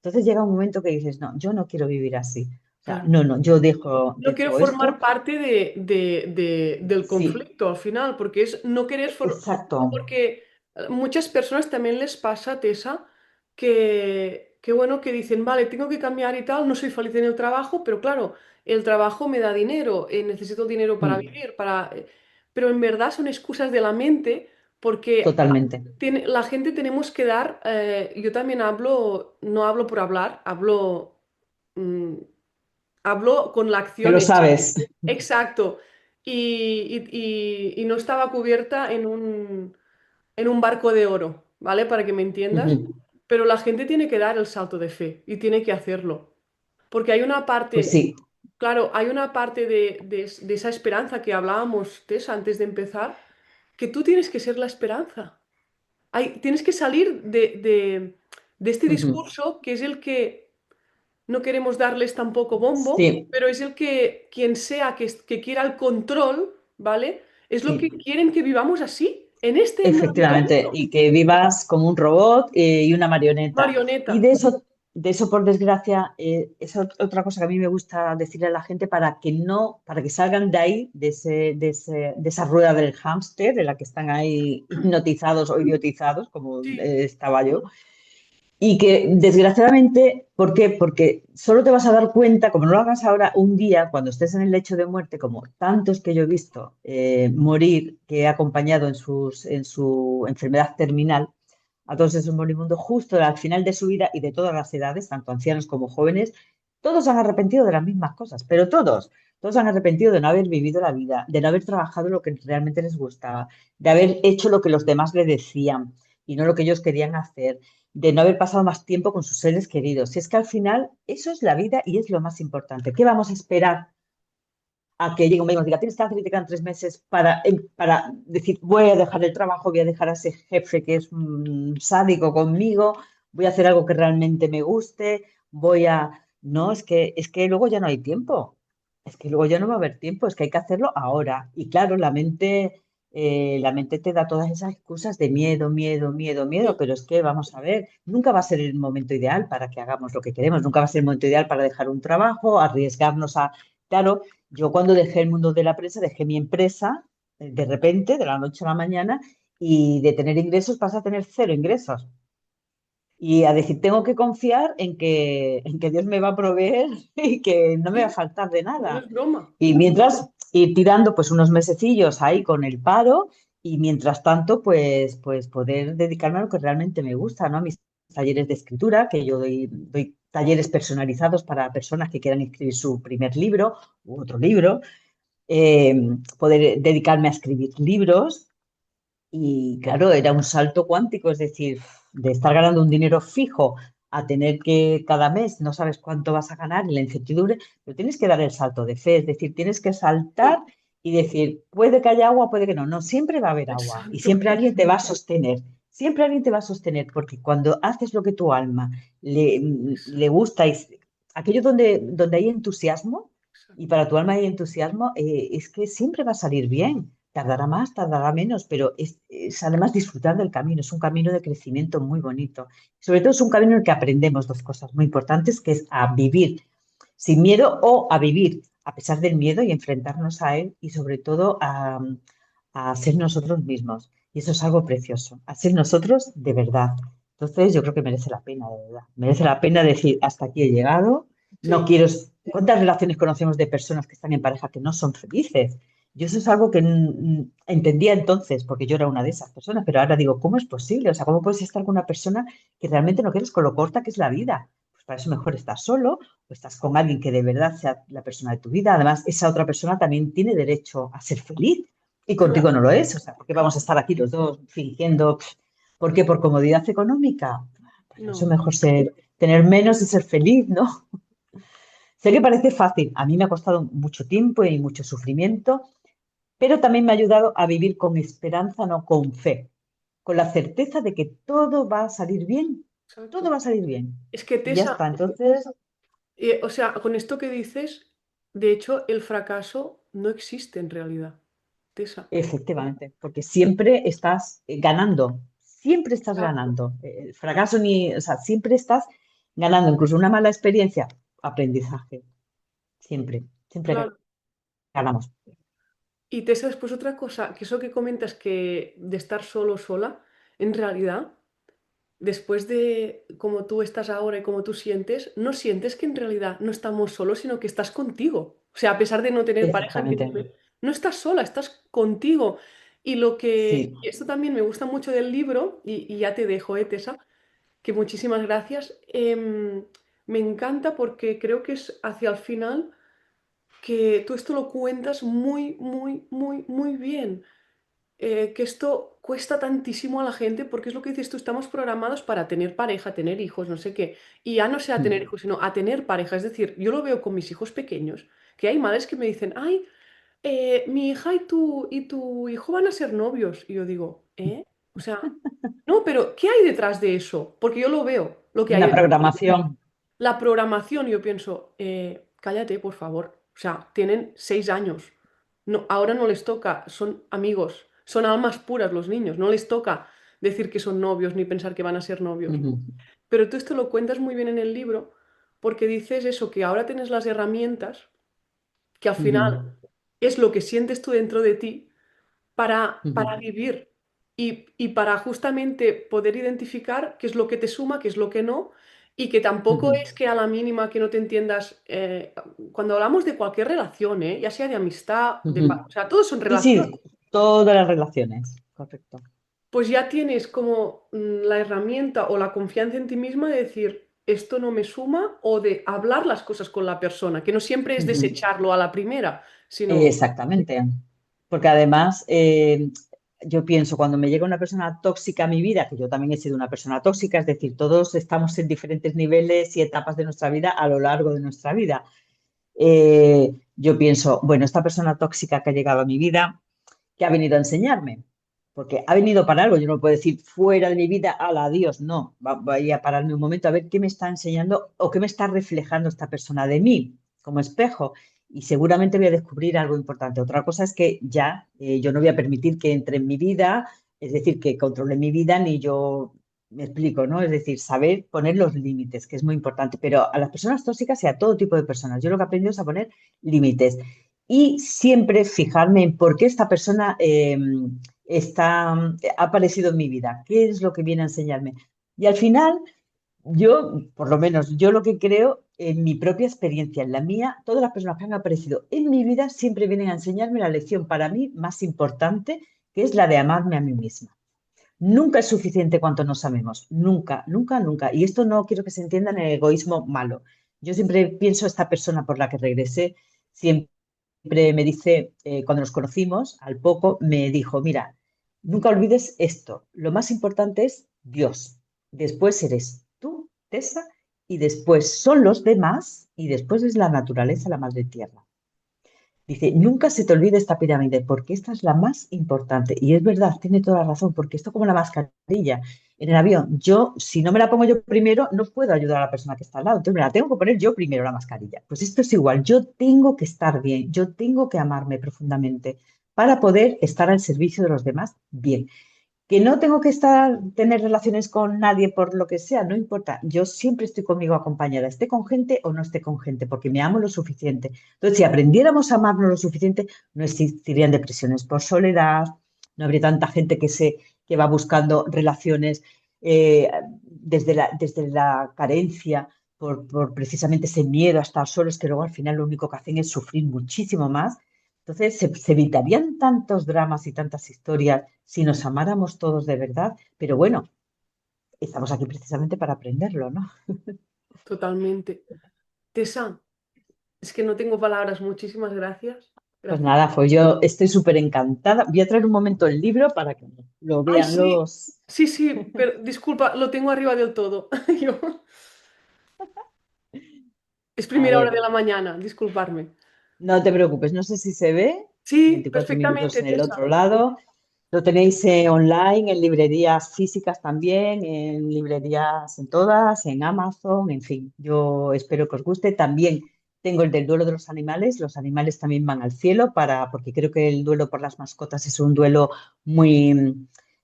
Entonces llega un momento que dices, no, yo no quiero vivir así. O sea, claro. no, no, yo dejo, No quiero dejo esto. formar parte del Sí, conflicto al final, porque es no querer exacto, porque muchas personas también les pasa, Tessa, que bueno, que dicen, vale, tengo que cambiar y tal, no soy feliz en el trabajo, pero claro, el trabajo me da dinero, necesito dinero para mm, vivir, pero en verdad son excusas de la mente, porque totalmente. la gente tenemos que dar, yo también hablo, no hablo por hablar, mm, hablo con la Que acción lo hecha. sabes. Exacto. Y no estaba cubierta en un barco de oro, ¿vale? Para que me entiendas. Ujú. Pero la gente tiene que dar el salto de fe y tiene que hacerlo. Porque hay una Pues parte, sí, claro, hay una parte de esa esperanza que hablábamos, Tess, antes de empezar, que tú tienes que ser la esperanza. Tienes que salir de este ujú. discurso que es el que no queremos darles tampoco bombo, Sí, pero es el que quien sea que quiera el control, ¿vale? Es lo que sí, quieren que vivamos así, en este efectivamente. momento. Y que vivas como un robot y una marioneta. Y Marioneta. de eso, por desgracia, es otra cosa que a mí me gusta decirle a la gente para que no, para que salgan de ahí, de esa rueda del hámster en la que están ahí hipnotizados o idiotizados, como Sí, estaba yo. Y que desgraciadamente, ¿por qué? Porque solo te vas a dar cuenta, como no lo hagas ahora, un día, cuando estés en el lecho de muerte, como tantos que yo he visto morir, que he acompañado en su enfermedad terminal, a todos esos moribundos justo al final de su vida y de todas las edades, tanto ancianos como jóvenes, todos han arrepentido de las mismas cosas, pero todos han arrepentido de no haber vivido la vida, de no haber trabajado lo que realmente les gustaba, de haber hecho lo que los demás le decían y no lo que ellos querían hacer, de no haber pasado más tiempo con sus seres queridos. Si es que al final eso es la vida y es lo más importante. ¿Qué vamos a esperar a que llegue un médico y diga, tienes cáncer y te quedan 3 meses para decir, voy a dejar el trabajo, voy a dejar a ese jefe que es sádico conmigo, voy a hacer algo que realmente me guste, voy a... No, es que luego ya no hay tiempo. Es que luego ya no va a haber tiempo, es que hay que hacerlo ahora. Y claro, la mente te da todas esas excusas de miedo, miedo, miedo, miedo, sí, pero es que vamos a ver, nunca va a ser el momento ideal para que hagamos lo que queremos, nunca va a ser el momento ideal para dejar un trabajo, arriesgarnos a... Claro, yo cuando dejé el mundo de la prensa, dejé mi empresa de repente, de la noche a la mañana, y de tener ingresos pasa a tener cero ingresos. Y a decir, tengo que confiar en que Dios me va a proveer y que no me va a sí, faltar de no nada. es broma. Y mientras ir tirando pues unos mesecillos ahí con el paro y mientras tanto pues poder dedicarme a lo que realmente me gusta, ¿no? A mis talleres de escritura, que yo doy talleres personalizados para personas que quieran escribir su primer libro u otro libro, eh, poder dedicarme a escribir libros y claro, era un salto cuántico, es decir, de estar ganando un dinero fijo a tener que cada mes no sabes cuánto vas a ganar y la incertidumbre, pero tienes que dar el salto de fe, es decir, tienes que saltar Sí, y decir, puede que haya agua, puede que no, no, siempre va a haber agua y exacto. siempre alguien te va a sostener, Siempre alguien te va a sostener, porque cuando haces lo que tu alma le Exacto, gusta, y aquello donde hay entusiasmo, y exacto. para tu alma hay entusiasmo, es que siempre va a salir bien. Tardará más, tardará menos, pero es además disfrutar del camino. Es un camino de crecimiento muy bonito. Sobre todo es un camino en el que aprendemos dos cosas muy importantes, que es a vivir sin miedo o a vivir a pesar del miedo y enfrentarnos a él y sobre todo a ser nosotros mismos. Y eso es algo precioso, a ser nosotros de verdad. Entonces yo creo que merece la pena, de verdad. Merece la pena decir, hasta aquí he llegado, no Sí, quiero... ¿Cuántas relaciones conocemos de personas que están en pareja que no son felices? Yo eso es algo que entendía entonces, porque yo era una de esas personas, pero ahora digo, ¿cómo es posible? O sea, ¿cómo puedes estar con una persona que realmente no quieres con lo corta que es la vida? Pues para eso mejor estás solo o estás con alguien que de verdad sea la persona de tu vida. Además, esa otra persona también tiene derecho a ser feliz y contigo claro, no lo es. O sea, ¿por qué vamos a estar aquí los dos fingiendo? ¿Por qué? ¿Por comodidad económica? Pues eso no, mejor tener menos y ser feliz, ¿no? Sé que parece fácil. A mí me ha costado mucho tiempo y mucho sufrimiento, pero también me ha ayudado a vivir con esperanza, no con fe, con la certeza de que todo va a salir bien. Todo exacto. va a salir bien. Es que Y ya Tessa, está. Entonces, o sea, con esto que dices, de hecho, el fracaso no existe en realidad. Tessa. efectivamente, porque siempre estás ganando, siempre estás Exacto. ganando. El fracaso ni, o sea, siempre estás ganando, incluso una mala experiencia, aprendizaje, siempre, siempre Claro. ganamos. Y Tessa, después otra cosa, que eso que comentas que de estar solo o sola, en realidad, después de cómo tú estás ahora y cómo tú sientes, no sientes que en realidad no estamos solos, sino que estás contigo. O sea, a pesar de no tener pareja, Exactamente, no estás sola, estás contigo. Y lo que, sí. esto también me gusta mucho del libro, y ya te dejo, Tessa, que muchísimas gracias. Me encanta porque creo que es hacia el final que tú esto lo cuentas muy, muy, muy, muy bien. Que esto cuesta tantísimo a la gente porque es lo que dices tú, estamos programados para tener pareja, tener hijos, no sé qué. Y ya no sea a tener Mm. hijos, sino a tener pareja. Es decir, yo lo veo con mis hijos pequeños, que hay madres que me dicen, ay, mi hija y tu hijo van a ser novios. Y yo digo, ¿eh? O sea, no, pero ¿qué hay detrás de eso? Porque yo lo veo, lo que hay Una detrás. programación. La programación, yo pienso, cállate, por favor. O sea, tienen 6 años. No, ahora no les toca, son amigos, son almas puras los niños. No les toca decir que son novios ni pensar que van a ser novios. Ujú, Pero tú esto lo cuentas muy bien en el libro porque dices eso, que ahora tienes las herramientas, que al ujú, final es lo que sientes tú dentro de ti para ujú, vivir y para justamente poder identificar qué es lo que te suma, qué es lo que no, y que tampoco ujú, es que a la mínima que no te entiendas, cuando hablamos de cualquier relación, ya sea de amistad, ujú. o sea, todos son Sí, relaciones, sí, todas las relaciones, correcto. pues ya tienes como la herramienta o la confianza en ti misma de decir, esto no me suma, o de hablar las cosas con la persona, que no siempre es Ujú. desecharlo a la primera, sino, Exactamente. Porque además, yo pienso, cuando me llega una persona tóxica a mi vida, que yo también he sido una persona tóxica, es decir, todos estamos en diferentes niveles y etapas de nuestra vida a lo largo de nuestra vida. Yo pienso, bueno, esta persona tóxica que ha llegado a mi vida, ¿qué ha venido a enseñarme? Porque ha venido para algo, yo no puedo decir fuera de mi vida, ala, adiós, no, voy a pararme un momento a ver qué me está enseñando o qué me está reflejando esta persona de mí como espejo y seguramente voy a descubrir algo importante. Otra cosa es que ya yo no voy a permitir que entre en mi vida, es decir, que controle mi vida ni yo me explico, ¿no? Es decir, saber poner los límites, que es muy importante, pero a las personas tóxicas y a todo tipo de personas, yo lo que he aprendido es a poner límites y siempre fijarme en por qué esta persona ha aparecido en mi vida, qué es lo que viene a enseñarme. Y al final, yo, por lo menos, yo lo que creo en mi propia experiencia, en la mía, todas las personas que han aparecido en mi vida siempre vienen a enseñarme la lección para mí más importante, que es la de amarme a mí misma. Nunca es suficiente cuanto nos amemos, nunca, nunca, nunca. Y esto no quiero que se entienda en el egoísmo malo. Yo siempre pienso, esta persona por la que regresé, siempre me dice, cuando nos conocimos, al poco, me dijo, mira, nunca olvides esto, lo más importante es Dios, después eres tú, Tessa, y después son los demás, y después es la naturaleza, la madre tierra. Dice, nunca se te olvide esta pirámide, porque esta es la más importante. Y es verdad, tiene toda la razón, porque esto como la mascarilla en el avión, yo, si no me la pongo yo primero, no puedo ayudar a la persona que está al lado. Entonces me la tengo que poner yo primero la mascarilla. Pues esto es igual, yo tengo que estar bien, yo tengo que amarme profundamente para poder estar al servicio de los demás bien. Que no tengo que tener relaciones con nadie por lo que sea, no importa. Yo siempre estoy conmigo acompañada, esté con gente o no esté con gente, porque me amo lo suficiente. Entonces, si aprendiéramos a amarnos lo suficiente, no existirían depresiones por soledad, no habría tanta gente que va buscando relaciones desde la carencia, por precisamente ese miedo a estar solos, que luego al final lo único que hacen es sufrir muchísimo más. Entonces, se evitarían tantos dramas y tantas historias si nos amáramos todos de verdad, pero bueno, estamos aquí precisamente para aprenderlo, ¿no? Totalmente. Tessa, es que no tengo palabras. Muchísimas gracias. Pues Gracias. nada, pues yo estoy súper encantada. Voy a traer un momento el libro para que lo Ay, vean sí, los... sí, sí, pero disculpa, lo tengo arriba del todo. Yo- Es A primera hora de ver, la mañana, disculparme. no te preocupes, no sé si se ve, Sí, 24 minutos perfectamente, en el Tessa. otro lado. Lo tenéis online, en librerías físicas también, en librerías en todas, en Amazon, en fin. Yo espero que os guste. También tengo el del duelo de los animales. Los animales también van al cielo porque creo que el duelo por las mascotas es un duelo muy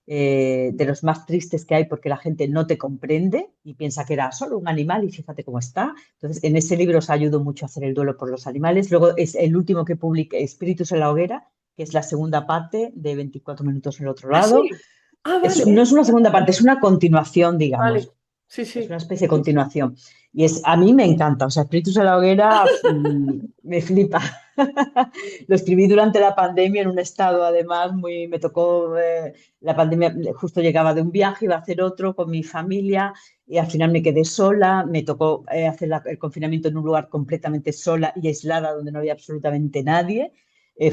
de los más tristes que hay porque la gente no te comprende y piensa que era solo un animal y fíjate cómo está. Entonces, en ese libro os ayudo mucho a hacer el duelo por los animales. Luego es el último que publiqué, Espíritus en la hoguera, que es la segunda parte de 24 minutos en el otro Ah, lado. sí. Ah, vale, No es una segunda parte, es una continuación, vale. digamos. Sí, Es sí. una especie de continuación. A mí me encanta, o sea, Espíritus de la Hoguera me flipa. Lo escribí durante la pandemia en un estado, además, me tocó, la pandemia justo llegaba de un viaje, iba a hacer otro con mi familia y al final me quedé sola, me tocó hacer el confinamiento en un lugar completamente sola y aislada donde no había absolutamente nadie.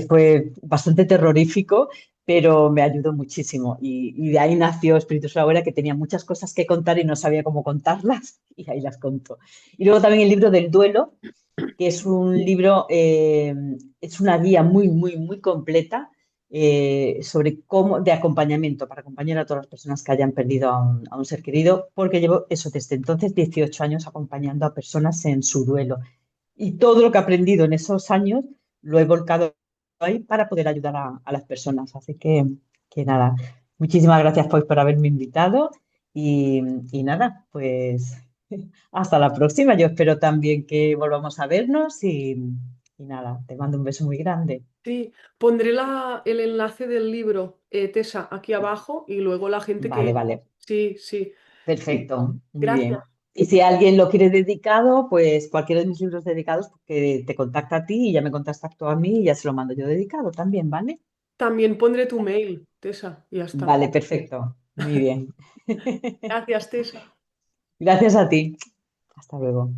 Fue bastante terrorífico, pero me ayudó muchísimo. Y de ahí nació Espíritus Abuela, que tenía muchas cosas que contar y no sabía cómo contarlas, y ahí las contó. Y luego también el libro del duelo, que es un libro, es una guía muy, muy, muy completa sobre cómo, de acompañamiento, para acompañar a todas las personas que hayan perdido a un ser querido, porque llevo eso desde entonces 18 años acompañando a personas en su duelo. Y todo lo que he aprendido en esos años lo he volcado ahí para poder ayudar a las personas. Así que nada, muchísimas gracias pues por haberme invitado y, y nada, pues hasta la próxima. Yo espero también que volvamos a vernos y nada, te mando un beso muy grande. Sí, pondré el enlace del libro, Tessa, aquí abajo y luego la gente Vale, que... vale, Sí, sí. perfecto, muy Gracias. bien. Y si alguien lo quiere dedicado, pues cualquiera de mis libros dedicados, que te contacta a ti y ya me contactas tú a mí y ya se lo mando yo dedicado también, ¿vale? También pondré tu mail, Tessa, y ya está. Vale, perfecto. Muy bien. Gracias, Tessa. Gracias a ti. Hasta luego.